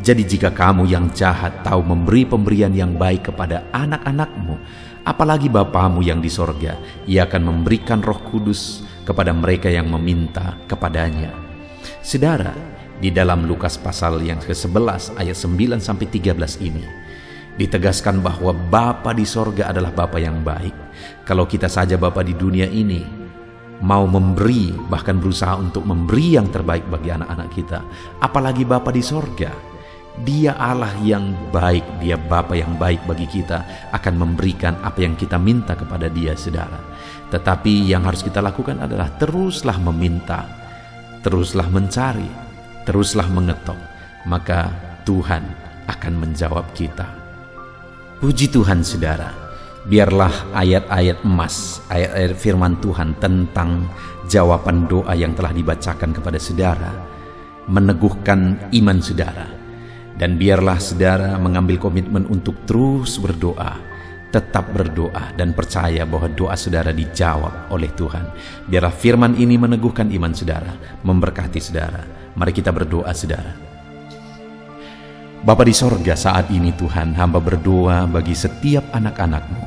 Speaker 1: Jadi jika kamu yang jahat tahu memberi pemberian yang baik kepada anak-anakmu, apalagi Bapamu yang di sorga, Ia akan memberikan Roh Kudus kepada mereka yang meminta kepadanya. Saudara, di dalam Lukas pasal yang ke-11 ayat 9 sampai 13 ini ditegaskan bahwa Bapa di sorga adalah Bapa yang baik. Kalau kita saja Bapa di dunia ini mau memberi, bahkan berusaha untuk memberi yang terbaik bagi anak-anak kita, apalagi Bapa di sorga. Dia Allah yang baik, Dia Bapa yang baik bagi kita, akan memberikan apa yang kita minta kepada Dia, saudara. Tetapi yang harus kita lakukan adalah teruslah meminta, teruslah mencari, teruslah mengetok, maka Tuhan akan menjawab kita. Puji Tuhan, saudara. Biarlah ayat-ayat emas, ayat-ayat firman Tuhan tentang jawaban doa yang telah dibacakan kepada saudara meneguhkan iman saudara. Dan biarlah saudara mengambil komitmen untuk terus berdoa, tetap berdoa dan percaya bahwa doa saudara dijawab oleh Tuhan. Biarlah firman ini meneguhkan iman saudara, memberkati saudara. Mari kita berdoa, saudara. Bapa di sorga, saat ini Tuhan, hamba berdoa bagi setiap anak-anak-Mu.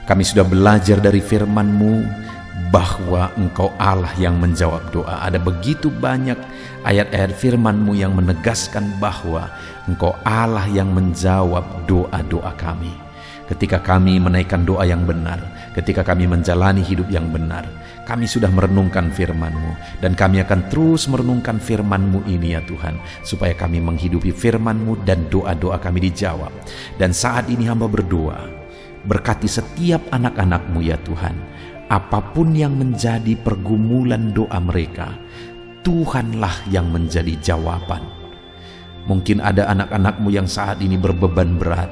Speaker 1: Kami sudah belajar dari firman-Mu bahwa Engkau Allah yang menjawab doa. Ada begitu banyak ayat-ayat firman-Mu yang menegaskan bahwa Engkau Allah yang menjawab doa-doa kami. Ketika kami menaikkan doa yang benar, ketika kami menjalani hidup yang benar, kami sudah merenungkan firman-Mu, dan kami akan terus merenungkan firman-Mu ini ya Tuhan, supaya kami menghidupi firman-Mu dan doa-doa kami dijawab. Dan saat ini hamba berdoa, berkati setiap anak-anak-Mu ya Tuhan, apapun yang menjadi pergumulan doa mereka, Tuhanlah yang menjadi jawaban. Mungkin ada anak-anak-Mu yang saat ini berbeban berat,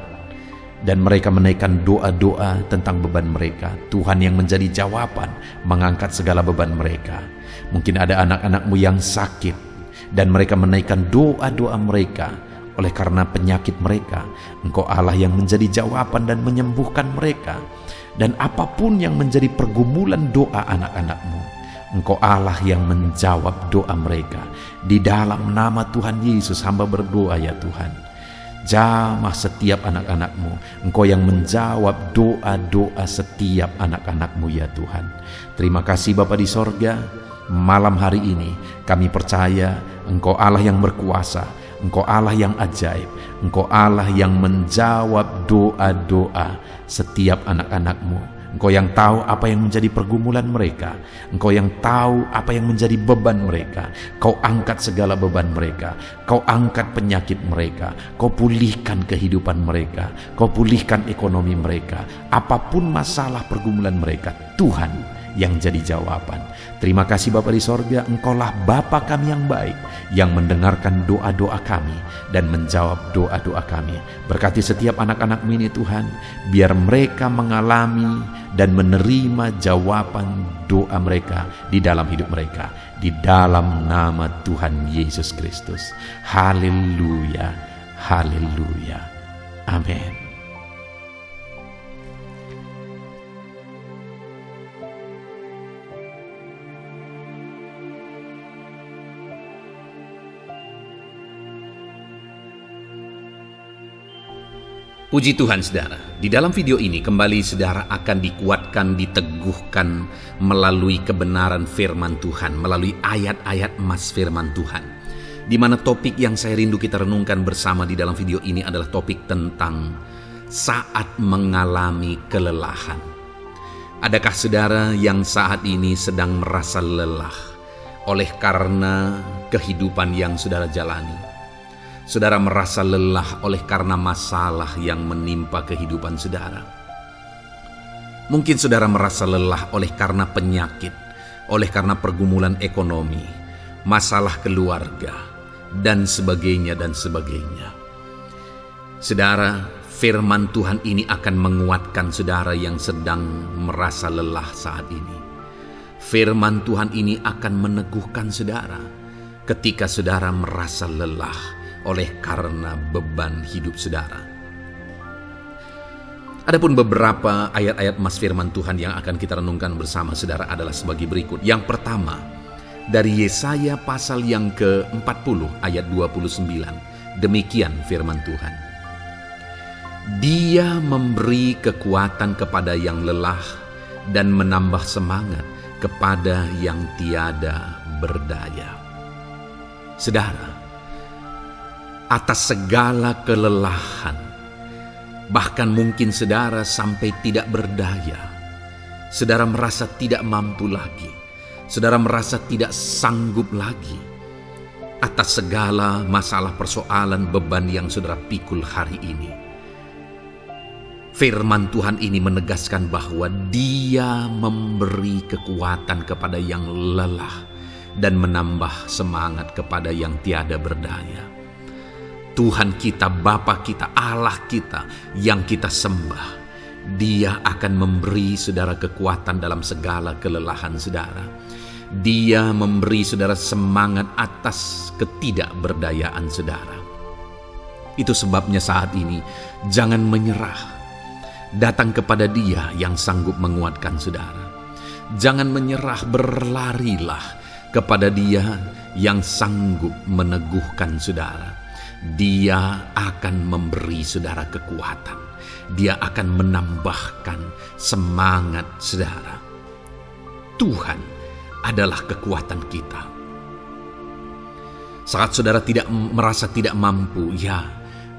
Speaker 1: dan mereka menaikkan doa-doa tentang beban mereka. Tuhan yang menjadi jawaban, mengangkat segala beban mereka. Mungkin ada anak-anak-Mu yang sakit, dan mereka menaikkan doa-doa mereka. Oleh karena penyakit mereka, Engkau Allah yang menjadi jawaban dan menyembuhkan mereka. Dan apapun yang menjadi pergumulan doa anak-anak-Mu, Engkau Allah yang menjawab doa mereka. Di dalam nama Tuhan Yesus hamba berdoa ya Tuhan. Jamah setiap anak-anak-Mu. Engkau yang menjawab doa-doa setiap anak-anak-Mu ya Tuhan. Terima kasih Bapa di sorga. Malam hari ini kami percaya Engkau Allah yang berkuasa, Engkau Allah yang ajaib, Engkau Allah yang menjawab doa-doa setiap anak-anak-Mu. Engkau yang tahu apa yang menjadi pergumulan mereka. Engkau yang tahu apa yang menjadi beban mereka. Kau angkat segala beban mereka. Kau angkat penyakit mereka. Kau pulihkan kehidupan mereka. Kau pulihkan ekonomi mereka. Apapun masalah pergumulan mereka, Tuhan yang jadi jawaban. Terima kasih Bapa di sorga, Engkaulah Bapa kami yang baik, yang mendengarkan doa-doa kami dan menjawab doa-doa kami. Berkati setiap anak-anak-Mu ini Tuhan, biar mereka mengalami dan menerima jawaban doa mereka di dalam hidup mereka. Di dalam nama Tuhan Yesus Kristus. Haleluya, haleluya, amin.
Speaker 2: Puji Tuhan saudara, di dalam video ini kembali saudara akan dikuatkan, diteguhkan melalui kebenaran firman Tuhan, melalui ayat-ayat emas firman Tuhan. Di mana topik yang saya rindu kita renungkan bersama di dalam video ini adalah topik tentang saat mengalami kelelahan. Adakah saudara yang saat ini sedang merasa lelah oleh karena kehidupan yang saudara jalani? Saudara merasa lelah oleh karena masalah yang menimpa kehidupan saudara. Mungkin saudara merasa lelah oleh karena penyakit, oleh karena pergumulan ekonomi, masalah keluarga, dan sebagainya dan sebagainya. Saudara, firman Tuhan ini akan menguatkan saudara yang sedang merasa lelah saat ini. Firman Tuhan ini akan meneguhkan saudara ketika saudara merasa lelah oleh karena beban hidup saudara. Adapun beberapa ayat-ayat emas firman Tuhan yang akan kita renungkan bersama saudara adalah sebagai berikut. Yang pertama, dari Yesaya pasal yang ke-40 ayat 29. Demikian firman Tuhan. Dia memberi kekuatan kepada yang lelah dan menambah semangat kepada yang tiada berdaya. Saudara, atas segala kelelahan, bahkan mungkin saudara sampai tidak berdaya, saudara merasa tidak mampu lagi, saudara merasa tidak sanggup lagi, atas segala masalah persoalan beban yang saudara pikul hari ini. Firman Tuhan ini menegaskan bahwa Dia memberi kekuatan kepada yang lelah dan menambah semangat kepada yang tiada berdaya. Tuhan kita, Bapa kita, Allah kita yang kita sembah, Dia akan memberi saudara kekuatan dalam segala kelelahan saudara. Dia memberi saudara semangat atas ketidakberdayaan saudara. Itu sebabnya saat ini jangan menyerah. Datang kepada Dia yang sanggup menguatkan saudara. Jangan menyerah, berlarilah kepada Dia yang sanggup meneguhkan saudara. Dia akan memberi saudara kekuatan. Dia akan menambahkan semangat saudara. Tuhan adalah kekuatan kita. Saat saudara merasa tidak mampu, ya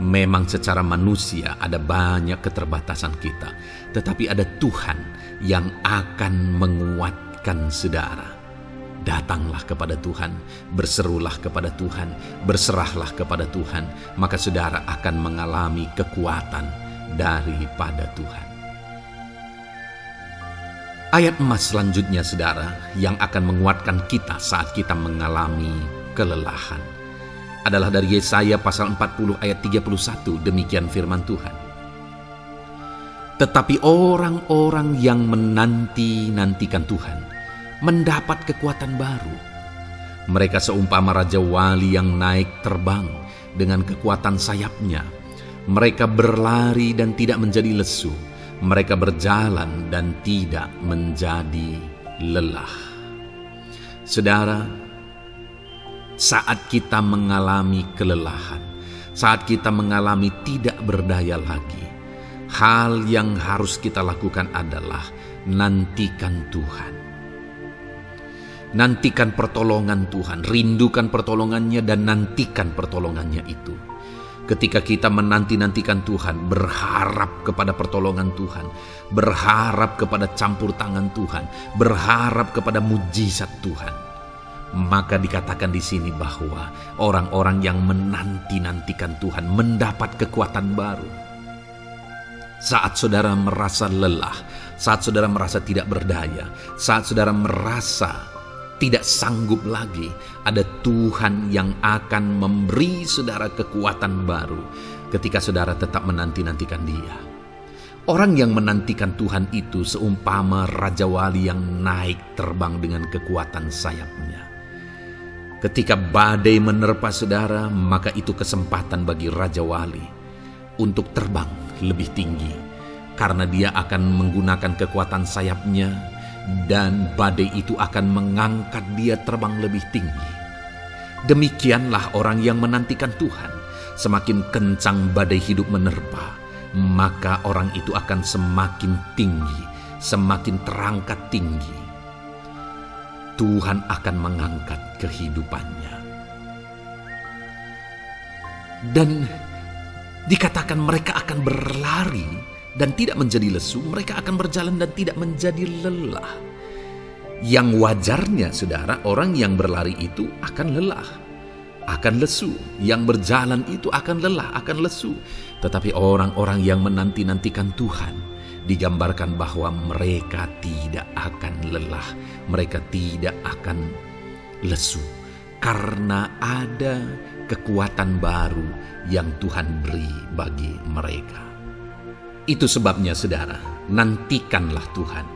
Speaker 2: memang secara manusia ada banyak keterbatasan kita. Tetapi ada Tuhan yang akan menguatkan saudara. Datanglah kepada Tuhan, berserulah kepada Tuhan, berserahlah kepada Tuhan, maka saudara akan mengalami kekuatan daripada Tuhan. Ayat emas selanjutnya saudara yang akan menguatkan kita saat kita mengalami kelelahan adalah dari Yesaya pasal 40 ayat 31. Demikian firman Tuhan. Tetapi orang-orang yang menanti-nantikan Tuhan mendapat kekuatan baru. Mereka seumpama Raja Wali yang naik terbang dengan kekuatan sayapnya. Mereka berlari dan tidak menjadi lesu. Mereka berjalan dan tidak menjadi lelah. Saudara, saat kita mengalami kelelahan, saat kita mengalami tidak berdaya lagi, hal yang harus kita lakukan adalah nantikan Tuhan. Nantikan pertolongan Tuhan, rindukan pertolongannya dan nantikan pertolongannya itu. Ketika kita menanti-nantikan Tuhan, berharap kepada pertolongan Tuhan, berharap kepada campur tangan Tuhan, berharap kepada mujizat Tuhan, maka dikatakan di sini bahwa orang-orang yang menanti-nantikan Tuhan mendapat kekuatan baru. Saat saudara merasa lelah, saat saudara merasa tidak berdaya, saat saudara merasa tidak sanggup lagi, ada Tuhan yang akan memberi saudara kekuatan baru ketika saudara tetap menanti-nantikan Dia. Orang yang menantikan Tuhan itu seumpama Raja Wali yang naik terbang dengan kekuatan sayapnya. Ketika badai menerpa saudara, maka itu kesempatan bagi Raja Wali untuk terbang lebih tinggi, karena dia akan menggunakan kekuatan sayapnya, dan badai itu akan mengangkat dia terbang lebih tinggi. Demikianlah orang yang menantikan Tuhan. Semakin kencang badai hidup menerpa, maka orang itu akan semakin tinggi, semakin terangkat tinggi. Tuhan akan mengangkat kehidupannya. Dan dikatakan mereka akan berlari dan tidak menjadi lesu, mereka akan berjalan dan tidak menjadi lelah. Yang wajarnya, saudara, orang yang berlari itu akan lelah, akan lesu. Yang berjalan itu akan lelah, akan lesu. Tetapi orang-orang yang menanti-nantikan Tuhan, digambarkan bahwa mereka tidak akan lelah, mereka tidak akan lesu, karena ada kekuatan baru yang Tuhan beri bagi mereka. Itu sebabnya saudara, nantikanlah Tuhan.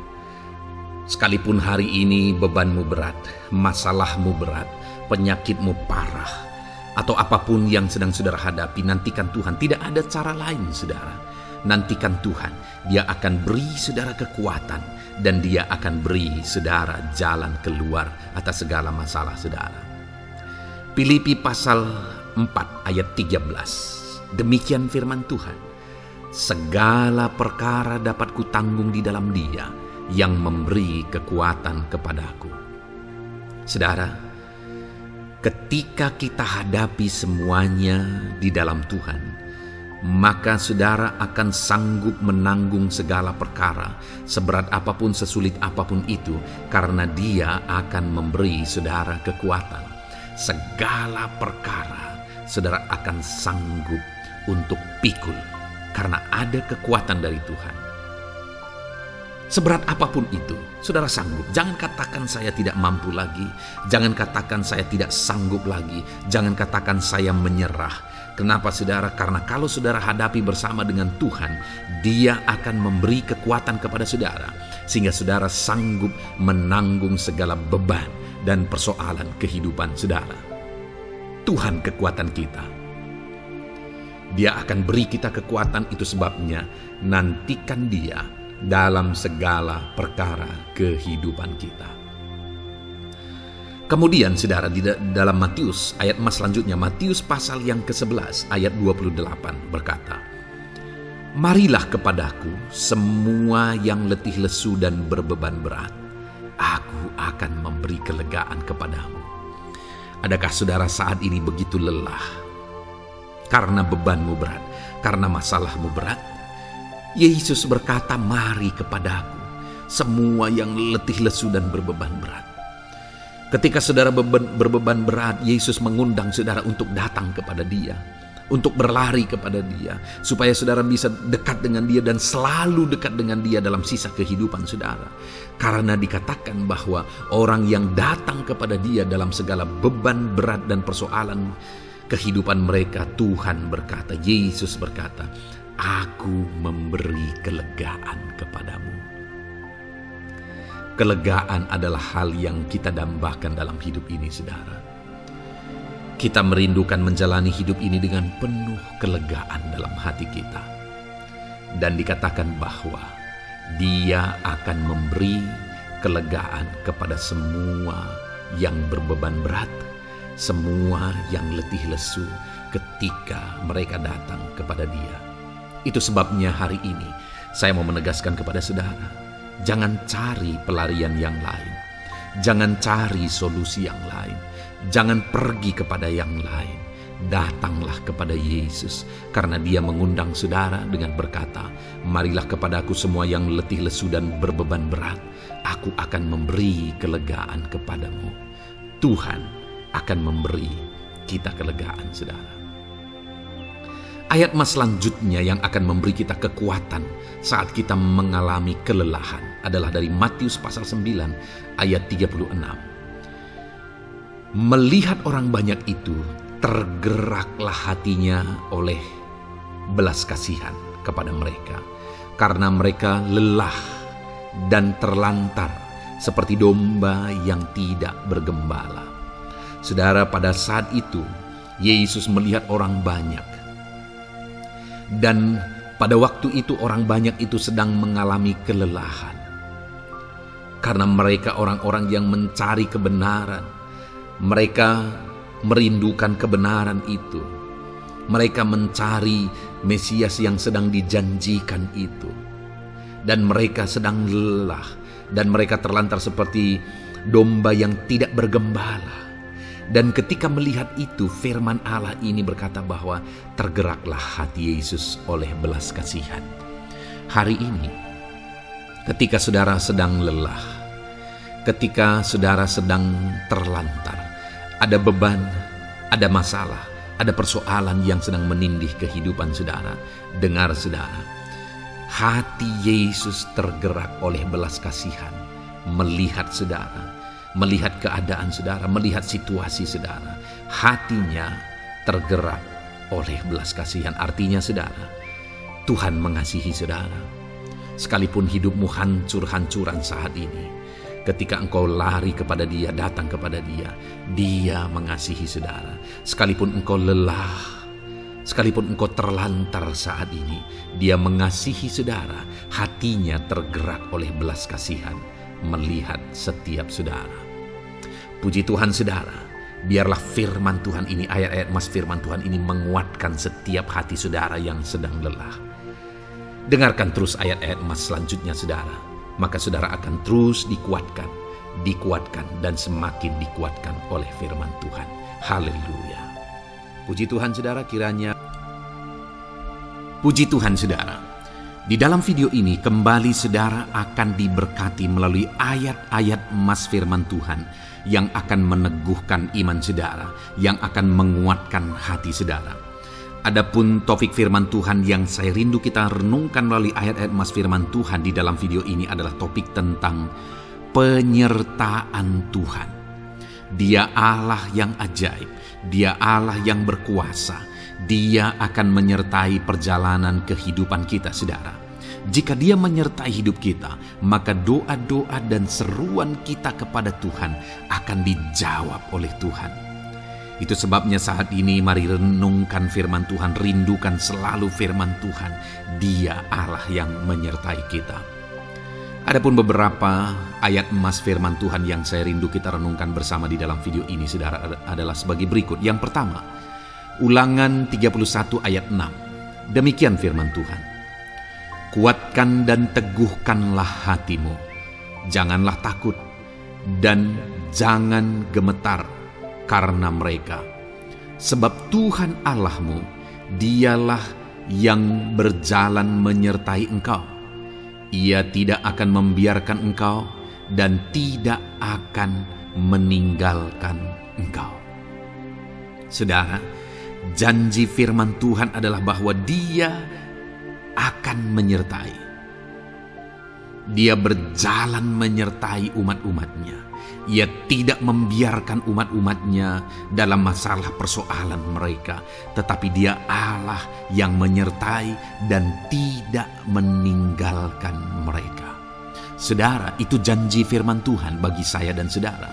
Speaker 2: Sekalipun hari ini bebanmu berat, masalahmu berat, penyakitmu parah, atau apapun yang sedang saudara hadapi, nantikan Tuhan. Tidak ada cara lain saudara. Nantikan Tuhan, Dia akan beri saudara kekuatan, dan Dia akan beri saudara jalan keluar atas segala masalah saudara. Filipi pasal 4 ayat 13. Demikian firman Tuhan. Segala perkara dapat kutanggung di dalam Dia yang memberi kekuatan kepadaku. Saudara, ketika kita hadapi semuanya di dalam Tuhan, maka saudara akan sanggup menanggung segala perkara, seberat apapun, sesulit apapun itu, karena Dia akan memberi saudara kekuatan. Segala perkara saudara akan sanggup untuk pikul, karena ada kekuatan dari Tuhan. Seberat apapun itu, saudara sanggup. Jangan katakan saya tidak mampu lagi. Jangan katakan saya tidak sanggup lagi. Jangan katakan saya menyerah. Kenapa saudara? Karena kalau saudara hadapi bersama dengan Tuhan, Dia akan memberi kekuatan kepada saudara, sehingga saudara sanggup menanggung segala beban dan persoalan kehidupan saudara. Tuhan kekuatan kita. Dia akan beri kita kekuatan, itu sebabnya nantikan Dia dalam segala perkara kehidupan kita. Kemudian saudara, di dalam Matius ayat selanjutnya, Matius pasal yang ke-11 ayat 28 berkata, "Marilah kepadaku semua yang letih lesu dan berbeban berat, aku akan memberi kelegaan kepadamu." Adakah saudara saat ini begitu lelah karena bebanmu berat, karena masalahmu berat? Yesus berkata, "Mari kepadaku semua yang letih lesu dan berbeban berat." Ketika saudara berbeban berat, Yesus mengundang saudara untuk datang kepada Dia, untuk berlari kepada Dia, supaya saudara bisa dekat dengan Dia dan selalu dekat dengan Dia dalam sisa kehidupan saudara. Karena dikatakan bahwa orang yang datang kepada Dia dalam segala beban berat dan persoalan kehidupan mereka, Tuhan berkata, Yesus berkata, "Aku memberi kelegaan kepadamu." Kelegaan adalah hal yang kita dambakan dalam hidup ini, saudara. Kita merindukan menjalani hidup ini dengan penuh kelegaan dalam hati kita. Dan dikatakan bahwa Dia akan memberi kelegaan kepada semua yang berbeban berat, semua yang letih lesu ketika mereka datang kepada Dia. Itu sebabnya hari ini saya mau menegaskan kepada saudara, jangan cari pelarian yang lain, jangan cari solusi yang lain, jangan pergi kepada yang lain. Datanglah kepada Yesus, karena Dia mengundang saudara dengan berkata, marilah kepadaku semua yang letih lesu dan berbeban berat, aku akan memberi kelegaan kepadamu. Tuhan akan memberi kita kelegaan, saudara. Ayat mas selanjutnya yang akan memberi kita kekuatan saat kita mengalami kelelahan adalah dari Matius pasal 9 ayat 36. Melihat orang banyak itu, tergeraklah hatinya oleh belas kasihan kepada mereka, karena mereka lelah dan terlantar seperti domba yang tidak bergembala. Saudara, pada saat itu Yesus melihat orang banyak, dan pada waktu itu orang banyak itu sedang mengalami kelelahan, karena mereka orang-orang yang mencari kebenaran. Mereka merindukan kebenaran itu. Mereka mencari Mesias yang sedang dijanjikan itu. Dan mereka sedang lelah. Dan mereka terlantar seperti domba yang tidak bergembala. Dan ketika melihat itu, firman Allah ini berkata bahwa tergeraklah hati Yesus oleh belas kasihan. Hari ini, ketika saudara sedang lelah, ketika saudara sedang terlantar, ada beban, ada masalah, ada persoalan yang sedang menindih kehidupan saudara. Dengar saudara, hati Yesus tergerak oleh belas kasihan, melihat saudara, melihat keadaan saudara, melihat situasi saudara. Hatinya tergerak oleh belas kasihan. Artinya saudara, Tuhan mengasihi saudara. Sekalipun hidupmu hancur-hancuran saat ini, ketika engkau lari kepada Dia, datang kepada Dia, Dia mengasihi saudara. Sekalipun engkau lelah, sekalipun engkau terlantar saat ini, Dia mengasihi saudara. Hatinya tergerak oleh belas kasihan melihat setiap saudara. Puji Tuhan saudara, biarlah firman Tuhan ini, ayat-ayat mas firman Tuhan ini menguatkan setiap hati saudara yang sedang lelah. Dengarkan terus ayat-ayat mas selanjutnya saudara. Maka saudara akan terus dikuatkan, dan semakin dikuatkan oleh firman Tuhan. Haleluya. Puji Tuhan saudara, kiranya. Puji Tuhan saudara, di dalam video ini kembali saudara akan diberkati melalui ayat-ayat emas firman Tuhan yang akan meneguhkan iman saudara, yang akan menguatkan hati saudara. Adapun topik firman Tuhan yang saya rindu kita renungkan melalui ayat-ayat emas firman Tuhan di dalam video ini adalah topik tentang penyertaan Tuhan. Dia Allah yang ajaib, Dia Allah yang berkuasa. Dia akan menyertai perjalanan kehidupan kita saudara. Jika Dia menyertai hidup kita, maka doa-doa dan seruan kita kepada Tuhan akan dijawab oleh Tuhan. Itu sebabnya saat ini mari renungkan firman Tuhan, rindukan selalu firman Tuhan. Dia Allah yang menyertai kita. Adapun beberapa ayat emas firman Tuhan yang saya rindu kita renungkan bersama di dalam video ini saudara adalah sebagai berikut. Yang pertama, Ulangan 31 ayat 6. Demikian firman Tuhan. Kuatkan dan teguhkanlah hatimu. Janganlah takut dan jangan gemetar karena mereka. Sebab Tuhan Allahmu, Dialah yang berjalan menyertai engkau. Ia tidak akan membiarkan engkau dan tidak akan meninggalkan engkau. Saudara, janji firman Tuhan adalah bahwa Dia akan menyertai. Dia berjalan menyertai umat-umatnya. Ia tidak membiarkan umat-umatnya dalam masalah persoalan mereka, tetapi Dia Allah yang menyertai dan tidak meninggalkan mereka. Saudara, itu janji firman Tuhan bagi saya dan saudara,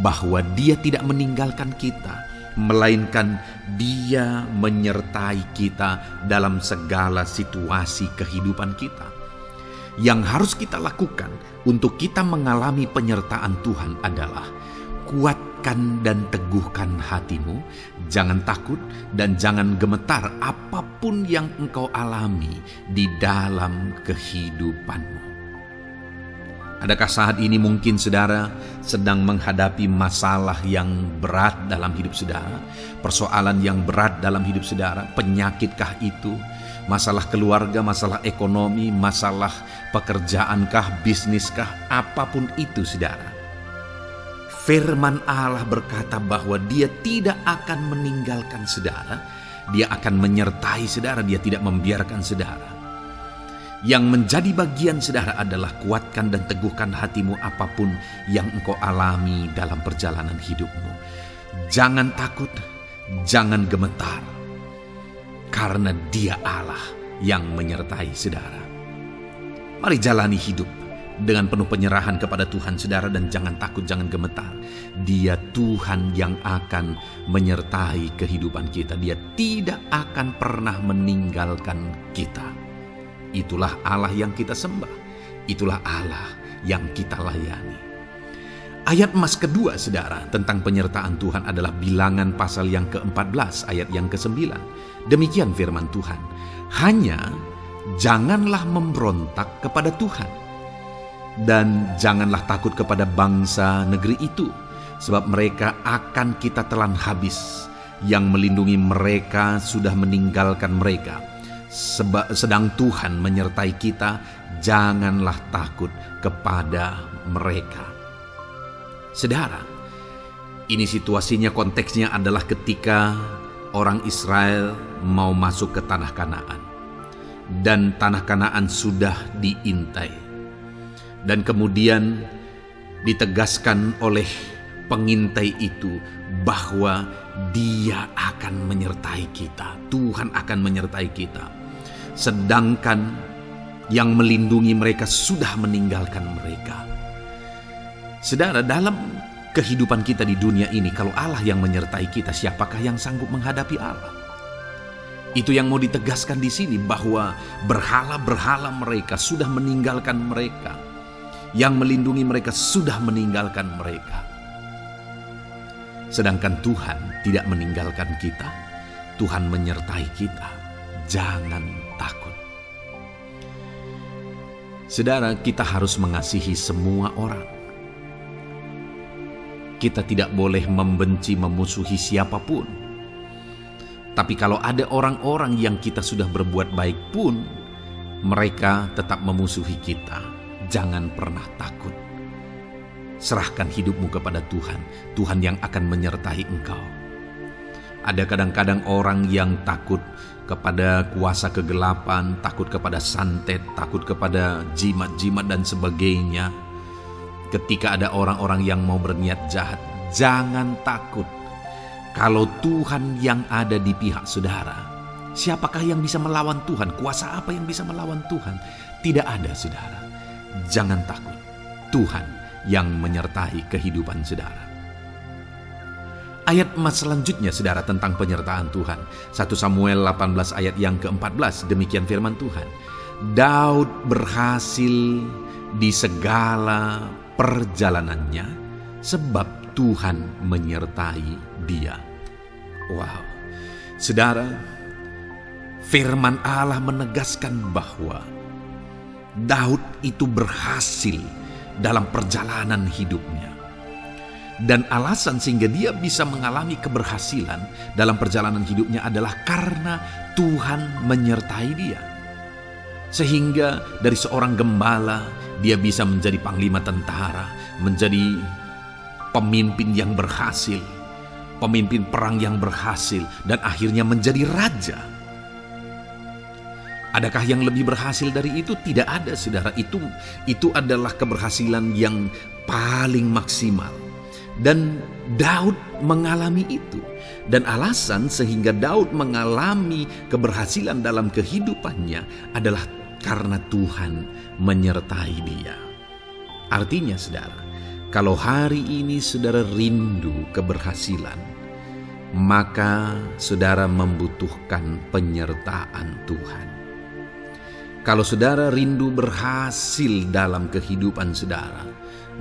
Speaker 2: bahwa Dia tidak meninggalkan kita, melainkan Dia menyertai kita dalam segala situasi kehidupan kita. Yang harus kita lakukan untuk kita mengalami penyertaan Tuhan adalah
Speaker 1: kuatkan dan teguhkan hatimu, jangan takut dan jangan gemetar apapun yang engkau alami di dalam kehidupanmu. Adakah saat ini mungkin saudara sedang menghadapi masalah yang berat dalam hidup saudara? Persoalan yang berat dalam hidup saudara? Penyakitkah itu? Masalah keluarga, masalah ekonomi, masalah pekerjaankah, bisniskah? Apapun itu saudara. Firman Allah berkata bahwa Dia tidak akan meninggalkan saudara. Dia akan menyertai saudara, Dia tidak membiarkan saudara. Yang menjadi bagian saudara adalah kuatkan dan teguhkan hatimu apapun yang engkau alami dalam perjalanan hidupmu. Jangan takut, jangan gemetar, karena Dia Allah yang menyertai saudara. Mari jalani hidup dengan penuh penyerahan kepada Tuhan saudara, dan jangan takut, jangan gemetar. Dia Tuhan yang akan menyertai kehidupan kita. Dia tidak akan pernah meninggalkan kita. Itulah Allah yang kita sembah. Itulah Allah yang kita layani. Ayat emas kedua saudara tentang penyertaan Tuhan adalah Bilangan pasal yang ke-14 ayat yang ke-9. Demikian firman Tuhan. Hanya janganlah memberontak kepada Tuhan, dan janganlah takut kepada bangsa negeri itu, sebab mereka akan kita telan habis. Yang melindungi mereka sudah meninggalkan mereka. Sedang Tuhan menyertai kita, janganlah takut kepada mereka. Saudara, ini situasinya, konteksnya adalah ketika orang Israel mau masuk ke tanah Kanaan. Dan tanah Kanaan sudah diintai. Dan kemudian ditegaskan oleh pengintai itu bahwa Dia akan menyertai kita. Tuhan akan menyertai kita. Sedangkan yang melindungi mereka sudah meninggalkan mereka. Saudara, dalam kehidupan kita di dunia ini, kalau Allah yang menyertai kita, siapakah yang sanggup menghadapi Allah? Itu yang mau ditegaskan di sini, bahwa berhala-berhala mereka sudah meninggalkan mereka. Yang melindungi mereka sudah meninggalkan mereka. Sedangkan Tuhan tidak meninggalkan kita. Tuhan menyertai kita. Jangan takut. Saudara, kita harus mengasihi semua orang. Kita tidak boleh membenci, memusuhi siapapun. Tapi kalau ada orang-orang yang kita sudah berbuat baik pun, mereka tetap memusuhi kita, jangan pernah takut. Serahkan hidupmu kepada Tuhan, Tuhan yang akan menyertai engkau. Ada kadang-kadang orang yang takut kepada kuasa kegelapan, takut kepada santet, takut kepada jimat-jimat dan sebagainya. Ketika ada orang-orang yang mau berniat jahat, jangan takut. Kalau Tuhan yang ada di pihak saudara, siapakah yang bisa melawan Tuhan? Kuasa apa yang bisa melawan Tuhan? Tidak ada, saudara. Jangan takut. Tuhan yang menyertai kehidupan saudara. Ayat emas selanjutnya saudara tentang penyertaan Tuhan. 1 Samuel 18 ayat yang ke-14, demikian firman Tuhan. Daud berhasil di segala perjalanannya sebab Tuhan menyertai dia. Wow. Saudara, firman Allah menegaskan bahwa Daud itu berhasil dalam perjalanan hidupnya. Dan alasan sehingga dia bisa mengalami keberhasilan dalam perjalanan hidupnya adalah karena Tuhan menyertai dia. Sehingga dari seorang gembala, dia bisa menjadi panglima tentara, menjadi pemimpin yang berhasil, pemimpin perang yang berhasil, dan akhirnya menjadi raja. Adakah yang lebih berhasil dari itu? Tidak ada, saudara. Itu adalah keberhasilan yang paling maksimal. Dan Daud mengalami itu. Dan alasan sehingga Daud mengalami keberhasilan dalam kehidupannya adalah karena Tuhan menyertai dia. Artinya, saudara, kalau hari ini saudara rindu keberhasilan, maka saudara membutuhkan penyertaan Tuhan.
Speaker 2: Kalau saudara rindu berhasil dalam kehidupan saudara,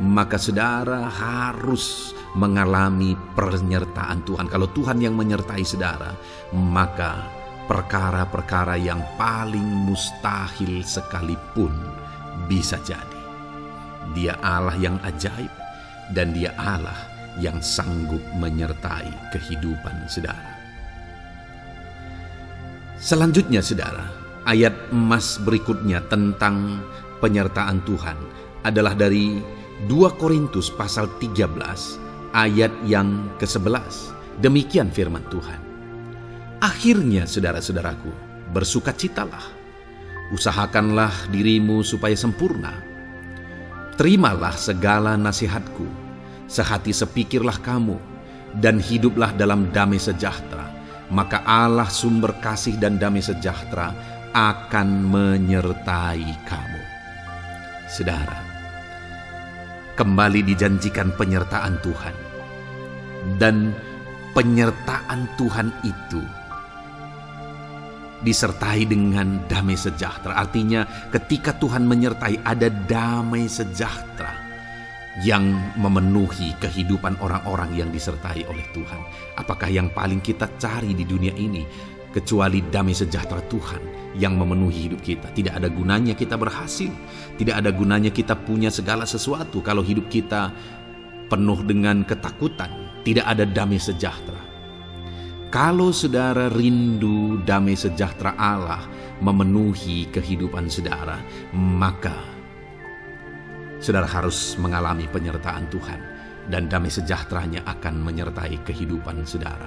Speaker 2: maka saudara harus mengalami penyertaan Tuhan. Kalau Tuhan yang menyertai saudara, maka perkara-perkara yang paling mustahil sekalipun bisa jadi. Dia Allah yang ajaib, dan Dia Allah yang sanggup menyertai kehidupan saudara. Selanjutnya saudara, ayat emas berikutnya tentang penyertaan Tuhan adalah dari 2 Korintus pasal 13 ayat yang ke-11. Demikian firman Tuhan. Akhirnya saudara-saudaraku, bersukacitalah, usahakanlah dirimu supaya sempurna. Terimalah segala nasihatku, sehati sepikirlah kamu, dan hiduplah dalam damai sejahtera. Maka Allah sumber kasih dan damai sejahtera akan menyertai kamu. Saudara, kembali dijanjikan penyertaan Tuhan. Dan penyertaan Tuhan itu disertai dengan damai sejahtera. Artinya ketika Tuhan menyertai, ada damai sejahtera yang memenuhi kehidupan orang-orang yang disertai oleh Tuhan. Apakah yang paling kita cari di dunia ini kecuali damai sejahtera Tuhan yang memenuhi hidup kita? Tidak ada gunanya kita berhasil, tidak ada gunanya kita punya segala sesuatu kalau hidup kita penuh dengan ketakutan, tidak ada damai sejahtera. Kalau saudara rindu damai sejahtera Allah memenuhi kehidupan saudara, maka saudara harus mengalami penyertaan Tuhan, dan damai sejahteranya akan menyertai kehidupan saudara.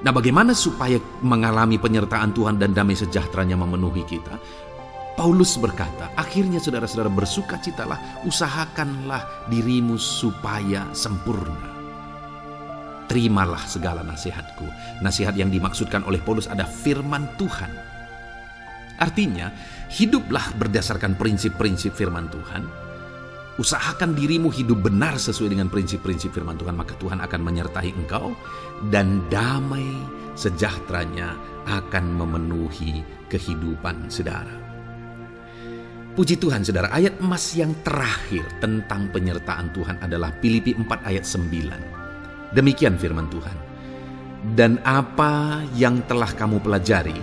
Speaker 2: Nah, bagaimana supaya mengalami penyertaan Tuhan dan damai sejahteranya memenuhi kita? Paulus berkata, akhirnya saudara-saudara bersukacitalah, usahakanlah dirimu supaya sempurna. Terimalah segala nasihatku. Nasihat yang dimaksudkan oleh Paulus ada firman Tuhan. Artinya, hiduplah berdasarkan prinsip-prinsip firman Tuhan. Usahakan dirimu hidup benar sesuai dengan prinsip-prinsip firman Tuhan, maka Tuhan akan menyertai engkau, dan damai sejahteranya akan memenuhi kehidupan saudara. Puji Tuhan saudara, ayat emas yang terakhir tentang penyertaan Tuhan adalah Filipi 4 ayat 9. Demikian firman Tuhan. Dan apa yang telah kamu pelajari,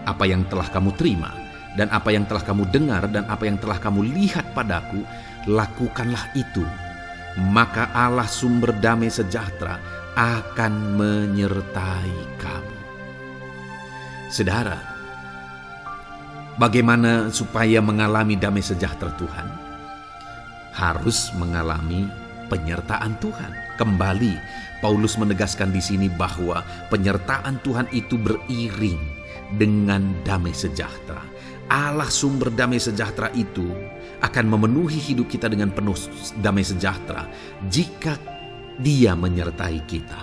Speaker 2: apa yang telah kamu terima, dan apa yang telah kamu dengar, dan apa yang telah kamu lihat padaku, lakukanlah itu. Maka Allah sumber damai sejahtera akan menyertai kamu. Saudara, bagaimana supaya mengalami damai sejahtera Tuhan? Harus mengalami penyertaan Tuhan. Kembali, Paulus menegaskan di sini bahwa penyertaan Tuhan itu beriring dengan damai sejahtera. Allah sumber damai sejahtera itu akan memenuhi hidup kita dengan penuh damai sejahtera jika Dia menyertai kita.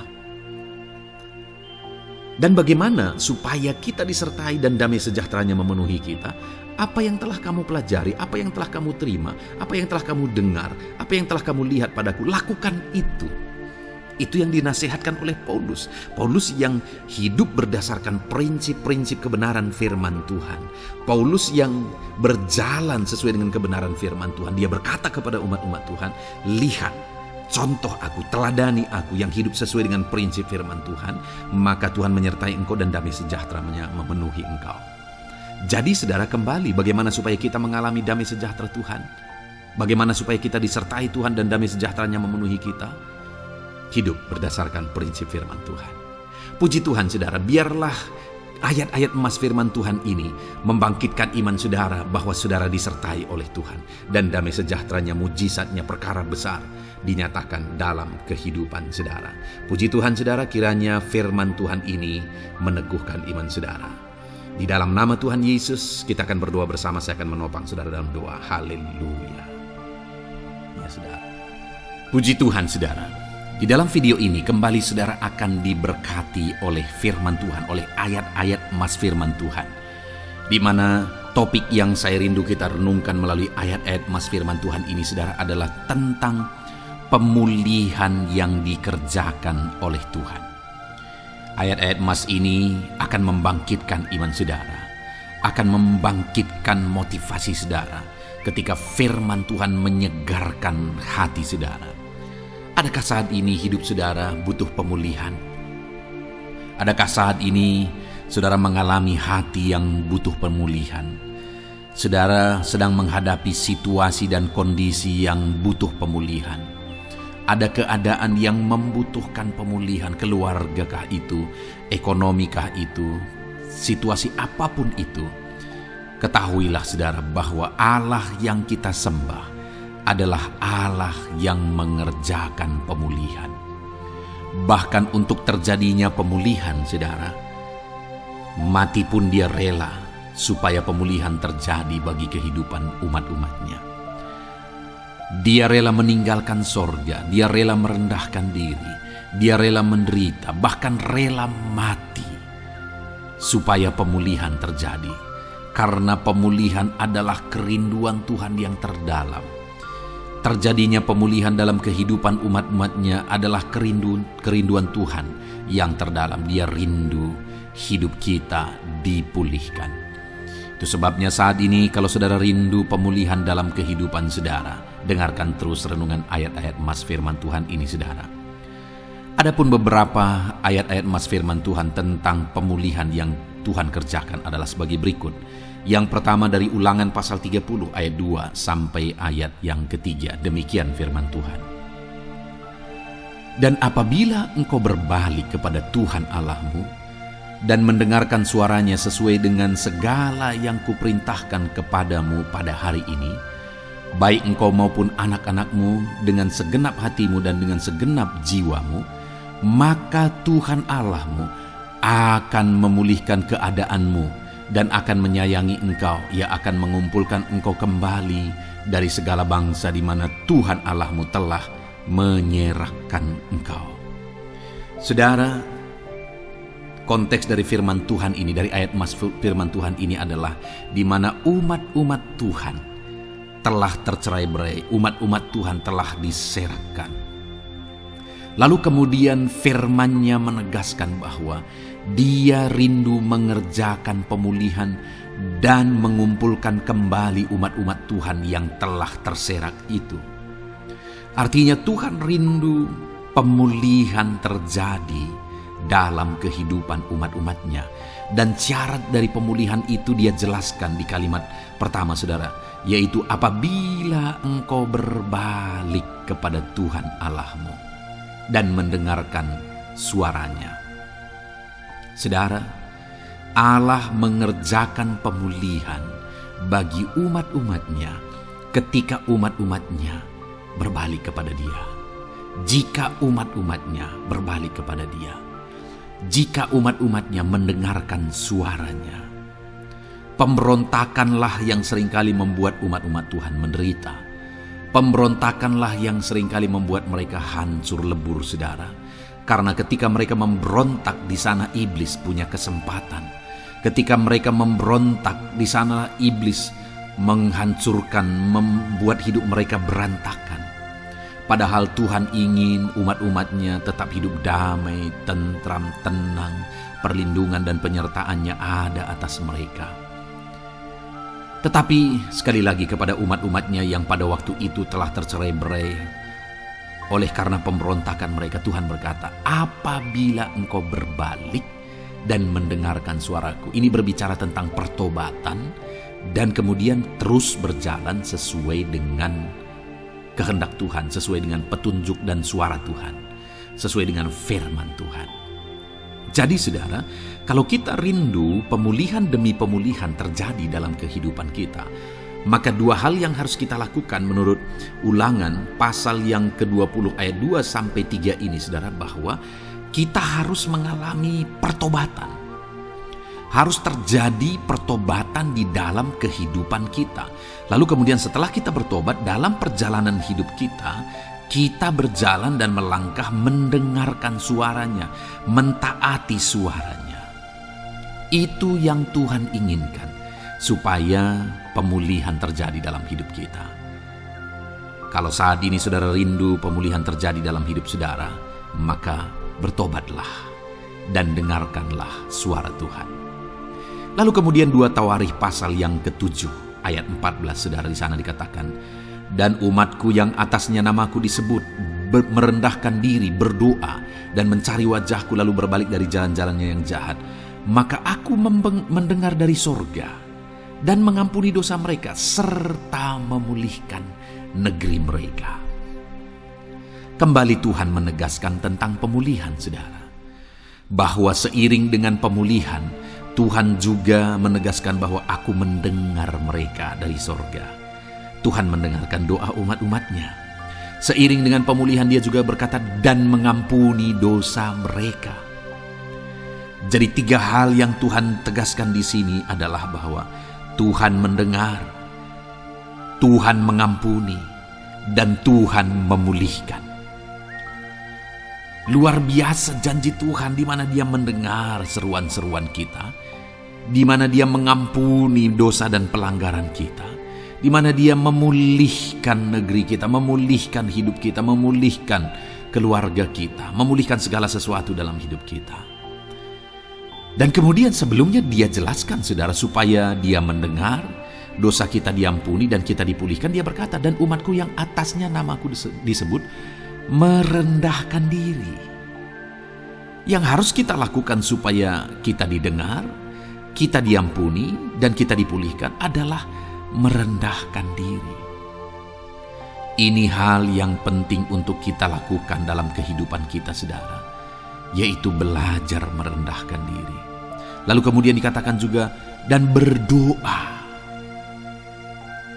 Speaker 2: Dan bagaimana supaya kita disertai dan damai sejahteranya memenuhi kita? Apa yang telah kamu pelajari, apa yang telah kamu terima, apa yang telah kamu dengar, apa yang telah kamu lihat padaku, lakukan itu. Itu yang dinasihatkan oleh Paulus. Paulus yang hidup berdasarkan prinsip-prinsip kebenaran firman Tuhan. Paulus yang berjalan sesuai dengan kebenaran firman Tuhan. Dia berkata kepada umat-umat Tuhan, lihat, contoh aku, teladani aku yang hidup sesuai dengan prinsip firman Tuhan, maka Tuhan menyertai engkau dan damai sejahteranya memenuhi engkau. Jadi saudara, kembali bagaimana supaya kita mengalami damai sejahtera Tuhan? Bagaimana supaya kita disertai Tuhan dan damai sejahteranya memenuhi kita? Hidup berdasarkan prinsip firman Tuhan. Puji Tuhan saudara, biarlah ayat-ayat emas firman Tuhan ini membangkitkan iman saudara bahwa saudara disertai oleh Tuhan. Dan damai sejahteranya, mujizatnya, perkara besar dinyatakan dalam kehidupan saudara. Puji Tuhan saudara, kiranya firman Tuhan ini meneguhkan iman saudara. Di dalam nama Tuhan Yesus kita akan berdoa bersama. Saya akan menopang saudara dalam doa. Haleluya. Ya saudara. Puji Tuhan saudara. Di dalam video ini kembali saudara akan diberkati oleh firman Tuhan, oleh ayat-ayat emas firman Tuhan. Di mana topik yang saya rindu kita renungkan melalui ayat-ayat emas firman Tuhan ini saudara adalah tentang pemulihan yang dikerjakan oleh Tuhan. Ayat-ayat emas ini akan membangkitkan iman saudara,
Speaker 1: akan membangkitkan motivasi saudara ketika firman Tuhan menyegarkan hati saudara. Adakah saat ini hidup saudara butuh pemulihan? Adakah saat ini saudara mengalami hati yang butuh pemulihan? Saudara sedang menghadapi situasi dan kondisi yang butuh pemulihan. Ada keadaan yang membutuhkan pemulihan, keluargakah itu, ekonomikah itu, situasi apapun itu. Ketahuilah saudara bahwa Allah yang kita sembah adalah Allah yang mengerjakan pemulihan. Bahkan untuk terjadinya pemulihan saudara, mati pun dia rela supaya pemulihan terjadi bagi kehidupan umat-umatnya. Dia rela meninggalkan sorga, dia rela merendahkan diri, dia rela menderita, bahkan rela mati supaya pemulihan terjadi. Karena pemulihan adalah kerinduan Tuhan yang terdalam. Terjadinya pemulihan dalam kehidupan umat-umatnya adalah kerinduan Tuhan yang terdalam. Dia rindu hidup kita dipulihkan. Itu sebabnya saat ini kalau saudara rindu pemulihan dalam kehidupan saudara, dengarkan terus renungan ayat-ayat emas firman Tuhan ini saudara. Adapun beberapa ayat-ayat emas firman Tuhan tentang pemulihan yang Tuhan kerjakan adalah sebagai berikut. Yang pertama dari Ulangan pasal 30 ayat 2 sampai ayat yang ketiga. Demikian firman Tuhan. Dan apabila engkau berbalik kepada Tuhan Allahmu dan mendengarkan suaranya sesuai dengan segala yang kuperintahkan kepadamu pada hari ini, baik engkau maupun anak-anakmu dengan segenap hatimu dan dengan segenap jiwamu, maka Tuhan Allahmu akan memulihkan keadaanmu dan akan menyayangi engkau. Ia akan mengumpulkan engkau kembali dari segala bangsa di mana Tuhan Allahmu telah menyerahkan engkau. Saudara, konteks dari firman Tuhan ini, dari ayat emas firman Tuhan ini adalah di mana umat-umat Tuhan telah tercerai-berai, umat-umat Tuhan telah diserahkan. Lalu kemudian firman-Nya menegaskan bahwa Dia rindu mengerjakan pemulihan dan mengumpulkan kembali umat-umat Tuhan yang telah terserak itu. Artinya Tuhan rindu pemulihan terjadi dalam kehidupan umat-umatnya. Dan syarat dari pemulihan itu Dia jelaskan di kalimat pertama saudara, yaitu apabila engkau berbalik kepada Tuhan Allahmu dan mendengarkan suaranya. Saudara, Allah mengerjakan pemulihan bagi umat-umatnya ketika umat-umatnya berbalik kepada Dia. Jika umat-umatnya berbalik kepada Dia, jika umat-umatnya mendengarkan suaranya. Pemberontakanlah yang seringkali membuat umat-umat Tuhan menderita. Pemberontakanlah yang seringkali membuat mereka hancur lebur saudara. Karena ketika mereka memberontak di sana iblis punya kesempatan. Ketika mereka memberontak di sana iblis menghancurkan, membuat hidup mereka berantakan. Padahal Tuhan ingin umat-umatnya tetap hidup damai, tentram, tenang, perlindungan dan penyertaan-Nya ada atas mereka. Tetapi sekali lagi kepada umat-umatnya yang pada waktu itu telah tercerai-berai oleh karena pemberontakan mereka, Tuhan berkata, apabila engkau berbalik dan mendengarkan suaraku. Ini berbicara tentang pertobatan dan kemudian terus berjalan sesuai dengan kehendak Tuhan, sesuai dengan petunjuk dan suara Tuhan, sesuai dengan firman Tuhan. Jadi saudara, kalau kita rindu pemulihan demi pemulihan terjadi dalam kehidupan kita, maka dua hal yang harus kita lakukan menurut Ulangan pasal yang ke-20 ayat 2 sampai 3 ini saudara, bahwa kita harus mengalami pertobatan. Harus terjadi pertobatan di dalam kehidupan kita. Lalu kemudian setelah kita bertobat, dalam perjalanan hidup kita, kita berjalan dan melangkah mendengarkan suaranya, mentaati suaranya. Itu yang Tuhan inginkan, supaya pemulihan terjadi dalam hidup kita. Kalau saat ini saudara rindu pemulihan terjadi dalam hidup saudara, maka bertobatlah dan dengarkanlah suara Tuhan.
Speaker 2: Lalu kemudian 2 Tawarikh pasal yang ke-7 ayat 14, saudara, di sana dikatakan, dan umatku yang atasnya namaku disebut merendahkan diri, berdoa dan mencari wajahku, lalu berbalik dari jalan-jalannya yang jahat, maka aku mendengar dari sorga dan mengampuni dosa mereka serta memulihkan negeri mereka. Kembali Tuhan menegaskan tentang pemulihan, saudara, bahwa seiring dengan pemulihan Tuhan juga menegaskan bahwa aku mendengar mereka dari sorga. Tuhan mendengarkan doa umat-umatnya. Seiring dengan pemulihan dia juga berkata dan mengampuni dosa mereka. Jadi 3 hal yang Tuhan tegaskan di sini adalah bahwa Tuhan mendengar, Tuhan mengampuni, dan Tuhan memulihkan. Luar biasa janji Tuhan, di mana Dia mendengar seruan-seruan kita, di mana Dia mengampuni dosa dan pelanggaran kita, di mana Dia memulihkan negeri kita, memulihkan hidup kita, memulihkan keluarga kita, memulihkan segala sesuatu dalam hidup kita. Dan kemudian sebelumnya Dia jelaskan, saudara, supaya Dia mendengar, dosa kita diampuni dan kita dipulihkan. Dia berkata, dan umatku yang atasnya namaku disebut merendahkan diri. Yang harus kita lakukan supaya kita didengar, kita diampuni, dan kita dipulihkan adalah merendahkan diri. Ini hal yang penting untuk kita lakukan dalam kehidupan kita, saudara, yaitu belajar merendahkan diri. Lalu kemudian dikatakan juga, dan berdoa.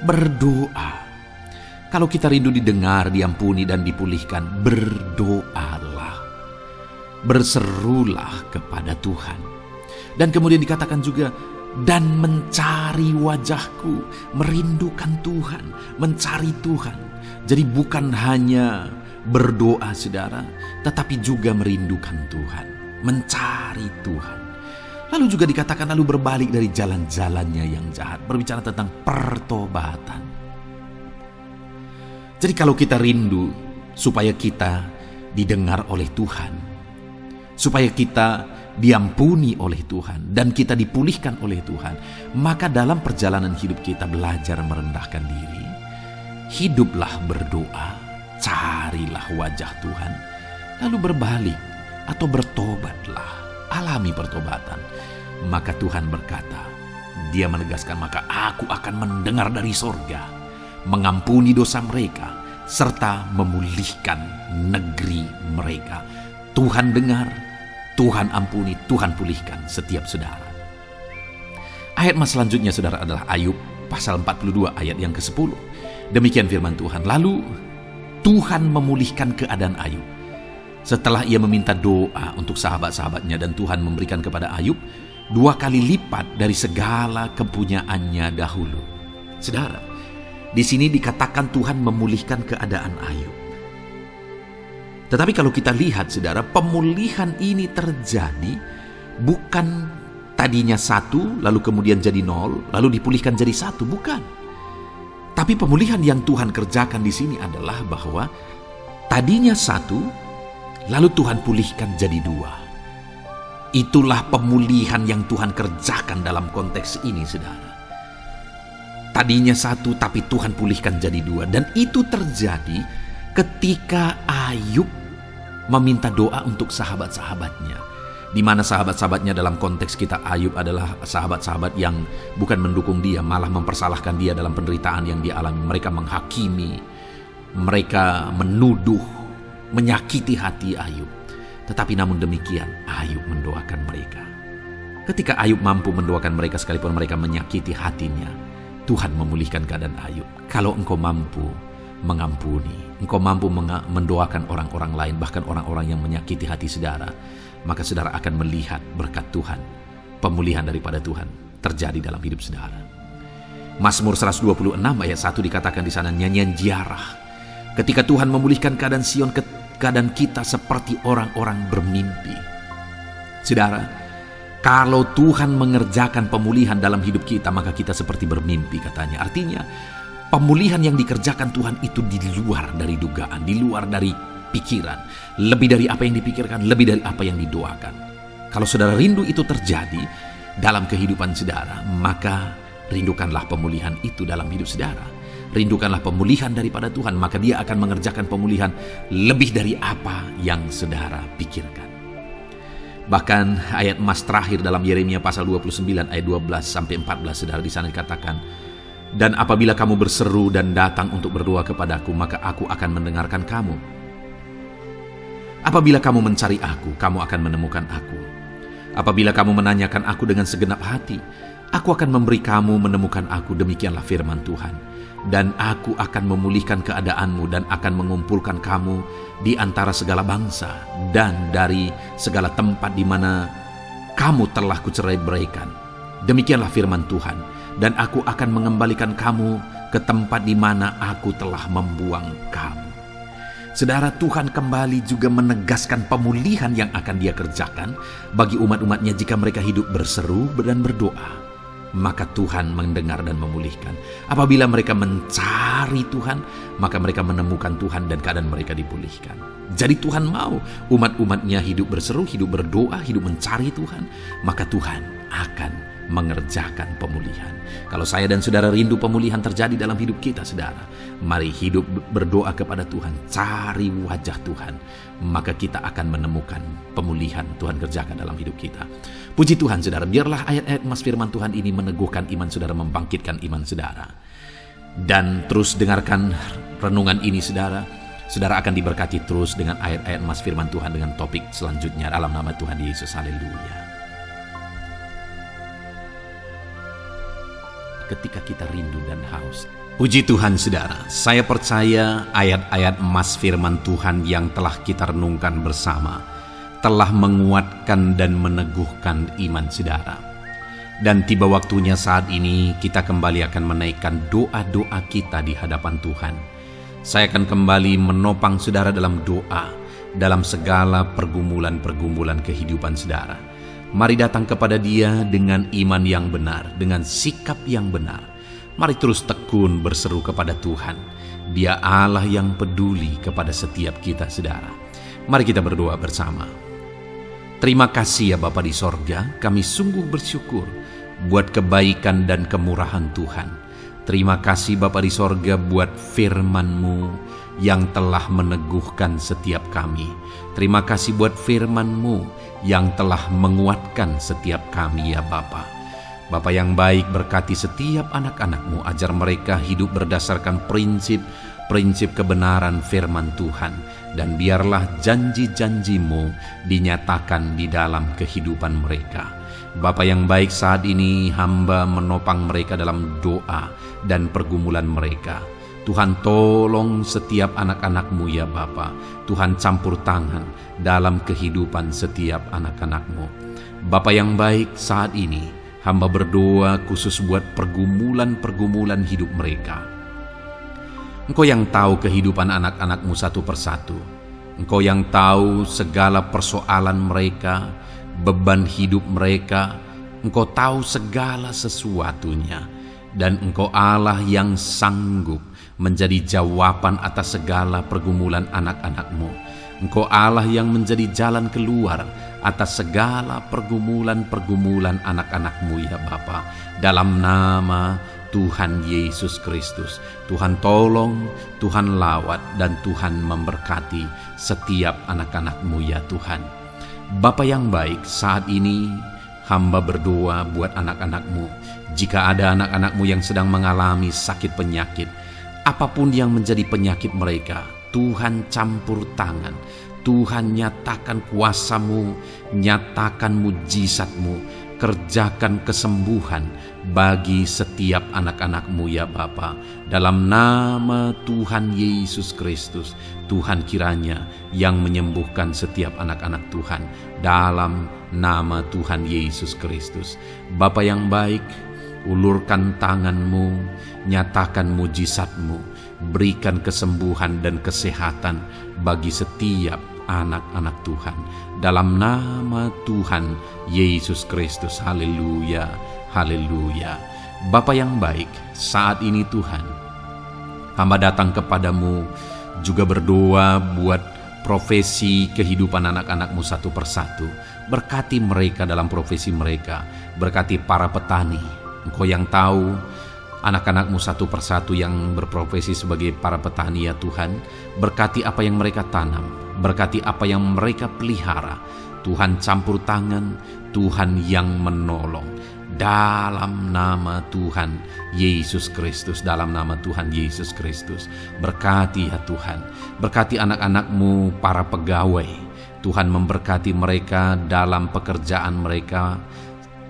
Speaker 2: Berdoa. Kalau kita rindu didengar, diampuni, dan dipulihkan, berdoalah. Berserulah kepada Tuhan. Dan kemudian dikatakan juga, dan mencari wajahku, merindukan Tuhan, mencari Tuhan. Jadi bukan hanya berdoa, saudara, tetapi juga merindukan Tuhan, mencari Tuhan. Lalu juga dikatakan, lalu berbalik dari jalan-jalannya yang jahat. Berbicara tentang pertobatan. Jadi kalau kita rindu supaya kita didengar oleh Tuhan, supaya kita diampuni oleh Tuhan, dan kita dipulihkan oleh Tuhan, maka dalam perjalanan hidup kita belajar merendahkan diri, hiduplah berdoa, carilah wajah Tuhan, lalu berbalik atau bertobatlah, alami pertobatan. Maka Tuhan berkata, Dia menegaskan, maka aku akan mendengar dari sorga, mengampuni dosa mereka, serta memulihkan negeri mereka. Tuhan dengar, Tuhan ampuni, Tuhan pulihkan setiap saudara. Ayat mas selanjutnya, saudara, adalah Ayub pasal 42 ayat yang ke-10. Demikian firman Tuhan. Lalu Tuhan memulihkan keadaan Ayub setelah ia meminta doa untuk sahabat-sahabatnya, dan Tuhan memberikan kepada Ayub 2 kali lipat dari segala kepunyaannya dahulu. Saudara, di sini dikatakan Tuhan memulihkan keadaan Ayub. Tetapi kalau kita lihat, saudara, pemulihan ini terjadi bukan tadinya 1, lalu kemudian jadi 0, lalu dipulihkan jadi 1, bukan. Tapi pemulihan yang Tuhan kerjakan di sini adalah bahwa tadinya 1, lalu Tuhan pulihkan jadi 2. Itulah pemulihan yang Tuhan kerjakan dalam konteks ini, saudara. Tadinya 1, tapi Tuhan pulihkan jadi 2. Dan itu terjadi ketika Ayub meminta doa untuk sahabat-sahabatnya. Di mana sahabat-sahabatnya dalam konteks kita, Ayub adalah sahabat-sahabat yang bukan mendukung dia, malah mempersalahkan dia dalam penderitaan yang dia alami. Mereka menghakimi, mereka menuduh, menyakiti hati Ayub. Tetapi namun demikian, Ayub mendoakan mereka. Ketika Ayub mampu mendoakan mereka sekalipun mereka menyakiti hatinya, Tuhan memulihkan keadaan Ayub. Kalau engkau mampu mengampuni, engkau mampu mendoakan orang-orang lain, bahkan orang-orang yang menyakiti hati saudara, maka saudara akan melihat berkat Tuhan, pemulihan daripada Tuhan terjadi dalam hidup saudara. Mazmur 126 ayat 1 dikatakan di sana, nyanyian ziarah. Ketika Tuhan memulihkan keadaan Sion, keadaan kita seperti orang-orang bermimpi. Saudara, kalau Tuhan mengerjakan pemulihan dalam hidup kita, maka kita seperti bermimpi, katanya. Artinya, pemulihan yang dikerjakan Tuhan itu di luar dari dugaan, di luar dari pikiran, lebih dari apa yang dipikirkan, lebih dari apa yang didoakan. Kalau saudara rindu itu terjadi,
Speaker 1: dalam kehidupan saudara, maka rindukanlah pemulihan itu dalam hidup saudara. Rindukanlah pemulihan daripada Tuhan, maka Dia akan mengerjakan pemulihan lebih dari apa yang saudara pikirkan. Bahkan ayat emas terakhir dalam Yeremia pasal 29 ayat 12-14 saudara, di sana dikatakan, "Dan apabila kamu berseru dan datang untuk berdoa kepadaku, maka aku akan mendengarkan kamu. Apabila kamu mencari aku, kamu akan menemukan aku. Apabila kamu menanyakan aku dengan segenap hati, aku akan memberi kamu menemukan aku, demikianlah firman Tuhan. Dan aku akan memulihkan keadaanmu dan akan mengumpulkan kamu di antara segala bangsa dan dari segala tempat di mana kamu telah kucerai-beraikan. Demikianlah firman Tuhan. Dan aku akan mengembalikan kamu ke tempat di mana aku telah membuang kamu." Saudara, Tuhan kembali juga menegaskan pemulihan yang akan Dia kerjakan bagi umat-umatnya jika mereka hidup berseru dan berdoa. Maka Tuhan mendengar dan memulihkan. Apabila mereka mencari Tuhan, maka mereka menemukan Tuhan dan keadaan mereka dipulihkan. Jadi Tuhan mau umat-umatnya hidup berseru, hidup berdoa, hidup mencari Tuhan, maka Tuhan akan mengerjakan pemulihan. Kalau saya dan saudara rindu pemulihan terjadi dalam hidup kita, saudara, mari hidup berdoa kepada Tuhan, cari wajah Tuhan, maka kita akan menemukan pemulihan Tuhan kerjakan dalam hidup kita. Puji Tuhan, saudara, biarlah ayat-ayat emas firman Tuhan ini meneguhkan iman saudara, membangkitkan iman saudara. Dan terus dengarkan renungan ini, saudara. Saudara akan diberkati terus dengan ayat-ayat emas firman Tuhan dengan topik selanjutnya dalam nama Tuhan Yesus. Haleluya. Ketika kita rindu dan haus. Puji Tuhan, saudara, saya percaya ayat-ayat emas firman Tuhan yang telah kita renungkan bersama telah menguatkan dan meneguhkan iman saudara. Dan tiba waktunya saat ini kita kembali akan menaikkan doa-doa kita di hadapan Tuhan. Saya akan kembali menopang saudara dalam doa, dalam segala pergumulan-pergumulan kehidupan saudara. Mari datang kepada Dia dengan iman yang benar, dengan sikap yang benar. Mari terus tekun berseru kepada Tuhan. Dia Allah yang peduli kepada setiap kita, saudara. Mari kita berdoa bersama. Terima kasih ya Bapa di sorga, kami sungguh bersyukur buat kebaikan dan kemurahan Tuhan. Terima kasih Bapa di sorga buat firman-Mu yang telah meneguhkan setiap kami. Terima kasih buat firman-Mu yang telah menguatkan setiap kami ya Bapa. Bapa yang baik, berkati setiap anak-anak-Mu, ajar mereka hidup berdasarkan prinsip kebenaran firman Tuhan. Dan biarlah janji-janji-Mu dinyatakan di dalam kehidupan mereka. Bapa yang baik, saat ini hamba menopang mereka dalam doa dan pergumulan mereka. Tuhan tolong setiap anak-anak-Mu ya Bapa. Tuhan campur tangan dalam kehidupan setiap anak-anak-Mu. Bapa yang baik, saat ini hamba berdoa khusus buat pergumulan-pergumulan hidup mereka. Engkau yang tahu kehidupan anak-anak-Mu satu persatu. Engkau yang tahu segala persoalan mereka, beban hidup mereka. Engkau tahu segala sesuatunya. Dan Engkau Allah yang sanggup menjadi jawaban atas segala pergumulan anak-anak-Mu. Engkau Allah yang menjadi jalan keluar atas segala pergumulan-pergumulan anak-anak-Mu ya Bapa. Dalam nama Tuhan Yesus Kristus, Tuhan tolong, Tuhan lawat, dan Tuhan memberkati setiap anak-anak-Mu ya Tuhan. Bapa yang baik, saat ini hamba berdoa buat anak-anak-Mu. Jika ada anak-anak-Mu yang sedang mengalami sakit penyakit, apapun yang menjadi penyakit mereka, Tuhan campur tangan. Tuhan nyatakan kuasa-Mu, nyatakan mujizat-Mu, kerjakan kesembuhan bagi setiap anak-anak-Mu ya Bapa. Dalam nama Tuhan Yesus Kristus, Tuhan kiranya yang menyembuhkan setiap anak-anak Tuhan. Dalam nama Tuhan Yesus Kristus. Bapa yang baik, ulurkan tangan-Mu, nyatakan mujizat-Mu, berikan kesembuhan dan kesehatan bagi setiap anak-anak Tuhan. Dalam nama Tuhan Yesus Kristus. Haleluya, haleluya. Bapa yang baik, saat ini Tuhan, hamba datang kepadamu juga berdoa buat profesi kehidupan anak-anak-Mu satu persatu.
Speaker 2: Berkati mereka dalam profesi mereka. Berkati para petani. Engkau yang tahu anak-anakmu satu persatu yang berprofesi sebagai para petani ya Tuhan. Berkati apa yang mereka tanam. Berkati apa yang mereka pelihara. Tuhan campur tangan, Tuhan yang menolong. Dalam nama Tuhan Yesus Kristus, dalam nama Tuhan Yesus Kristus. Berkati ya Tuhan. Berkati anak-anakmu para pegawai. Tuhan memberkati mereka dalam pekerjaan mereka,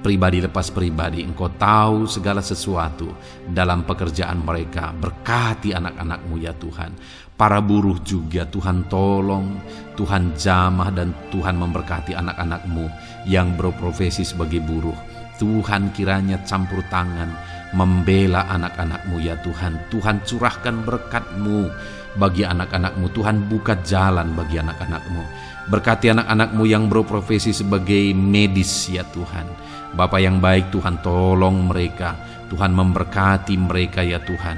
Speaker 2: pribadi lepas pribadi. Engkau tahu segala sesuatu dalam pekerjaan mereka. Berkati anak-anakmu ya Tuhan. Para buruh juga Tuhan tolong, Tuhan jamah, dan Tuhan memberkati anak-anakmu yang berprofesi sebagai buruh. Tuhan kiranya campur tangan membela anak-anakmu ya Tuhan. Tuhan curahkan berkat-Mu bagi anak-anakmu. Tuhan buka jalan bagi anak-anakmu. Berkati anak-anakmu yang berprofesi sebagai medis ya Tuhan. Bapa yang baik, Tuhan tolong mereka. Tuhan memberkati mereka ya Tuhan.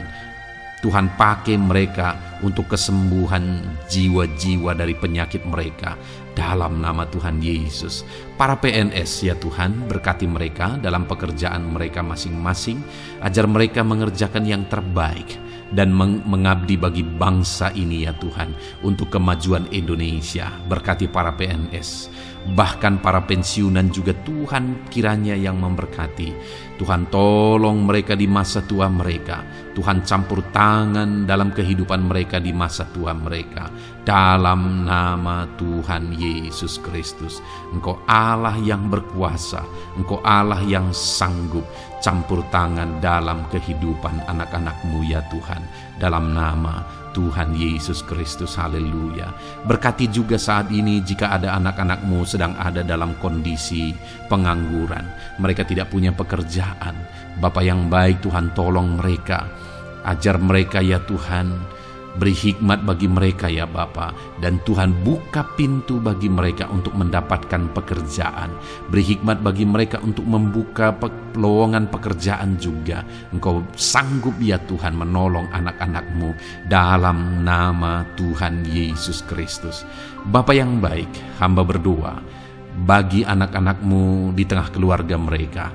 Speaker 2: Tuhan pakai mereka untuk kesembuhan jiwa-jiwa dari penyakit mereka. Dalam nama Tuhan Yesus. Para PNS ya Tuhan, berkati mereka dalam pekerjaan mereka masing-masing. Ajar mereka mengerjakan yang terbaik dan mengabdi bagi bangsa ini ya Tuhan, untuk kemajuan Indonesia. Berkati para PNS, bahkan para pensiunan juga Tuhan kiranya yang memberkati. Tuhan tolong mereka di masa tua mereka. Tuhan campur tangan dalam kehidupan mereka di masa tua mereka. Dalam nama Tuhan Yesus Kristus. Engkau Allah yang berkuasa. Engkau Allah yang sanggup. Campur tangan dalam kehidupan anak-anak-Mu ya Tuhan. Dalam nama Tuhan Yesus Kristus, haleluya. Berkati juga saat ini jika ada anak-anak-Mu sedang ada dalam kondisi pengangguran. Mereka tidak punya pekerjaan. Bapa yang baik, Tuhan tolong mereka. Ajar mereka ya Tuhan. Beri hikmat bagi mereka ya Bapa. Dan Tuhan buka pintu bagi mereka untuk mendapatkan pekerjaan. Beri hikmat bagi mereka untuk membuka lowongan pekerjaan juga. Engkau sanggup ya Tuhan menolong anak-anak-Mu dalam nama Tuhan Yesus Kristus. Bapa yang baik, hamba berdoa bagi anak-anak-Mu di tengah keluarga mereka.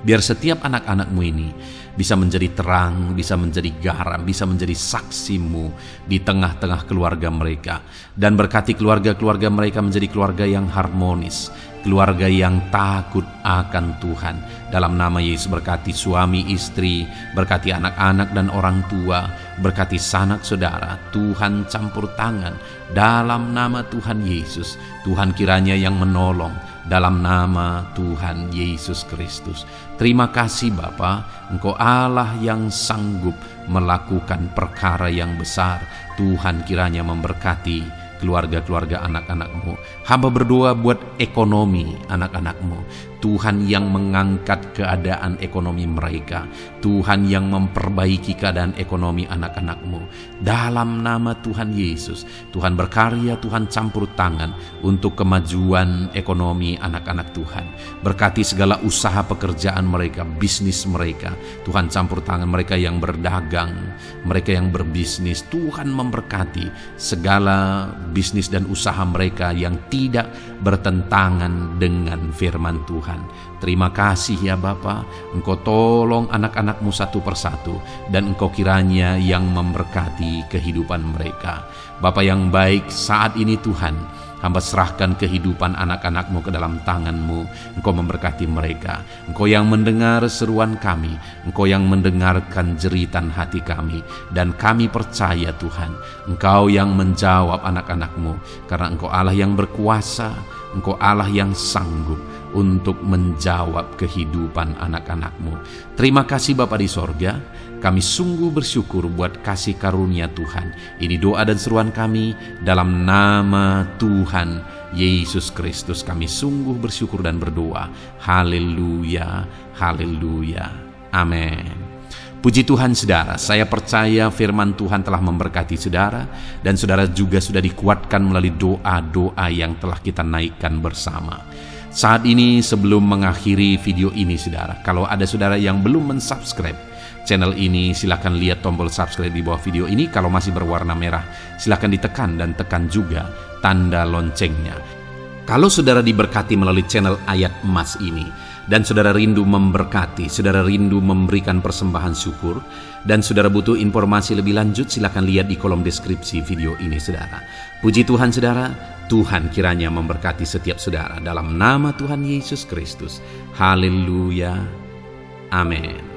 Speaker 2: Biar setiap anak-anak-Mu ini bisa menjadi terang, bisa menjadi garam, bisa menjadi saksi-Mu di tengah-tengah keluarga mereka. Dan berkati keluarga-keluarga mereka menjadi keluarga yang harmonis, keluarga yang takut akan Tuhan. Dalam nama Yesus, berkati suami istri, berkati anak-anak dan orang tua, berkati sanak saudara. Tuhan campur tangan dalam nama Tuhan Yesus. Tuhan kiranya yang menolong dalam nama Tuhan Yesus Kristus. Terima kasih Bapa, Engkau Allah yang sanggup melakukan perkara yang besar. Tuhan kiranya memberkati keluarga-keluarga anak-anak-Mu. Hamba berdoa buat ekonomi anak-anak-Mu. Tuhan yang mengangkat keadaan ekonomi mereka. Tuhan yang memperbaiki keadaan ekonomi anak-anak-Mu. Dalam nama Tuhan Yesus, Tuhan berkarya, Tuhan campur tangan untuk kemajuan ekonomi anak-anak Tuhan. Berkati segala usaha pekerjaan mereka, bisnis mereka. Tuhan campur tangan mereka yang berdagang, mereka yang berbisnis. Tuhan memberkati segala bisnis dan usaha mereka yang tidak bertentangan dengan firman Tuhan. Terima kasih ya Bapa, Engkau tolong anak-anak-Mu satu persatu, dan Engkau kiranya yang memberkati kehidupan mereka. Bapa yang baik, saat ini Tuhan, hamba serahkan kehidupan anak-anak-Mu ke dalam tangan-Mu. Engkau memberkati mereka. Engkau yang mendengar seruan kami. Engkau yang mendengarkan jeritan hati kami. Dan kami percaya Tuhan, Engkau yang menjawab anak-anak-Mu. Karena Engkau Allah yang berkuasa. Engkau Allah yang sanggup untuk menjawab kehidupan anak-anak-Mu. Terima kasih Bapa di sorga. Kami sungguh bersyukur buat kasih karunia Tuhan. Ini doa dan seruan kami dalam nama Tuhan Yesus Kristus. Kami sungguh bersyukur dan berdoa. Haleluya, haleluya, amin. Puji Tuhan saudara, saya percaya firman Tuhan telah memberkati saudara, dan saudara juga sudah dikuatkan melalui doa-doa yang telah kita naikkan bersama. Saat ini sebelum mengakhiri video ini saudara, kalau ada saudara yang belum mensubscribe channel ini, silakan lihat tombol subscribe di bawah video ini. Kalau masih berwarna merah, silakan ditekan dan tekan juga tanda loncengnya. Kalau saudara diberkati melalui channel Ayat Emas ini, dan saudara rindu memberkati, saudara rindu memberikan persembahan syukur, dan saudara butuh informasi lebih lanjut, silakan lihat di kolom deskripsi video ini, saudara. Puji Tuhan, saudara. Tuhan kiranya memberkati setiap saudara dalam nama Tuhan Yesus Kristus. Haleluya. Amin.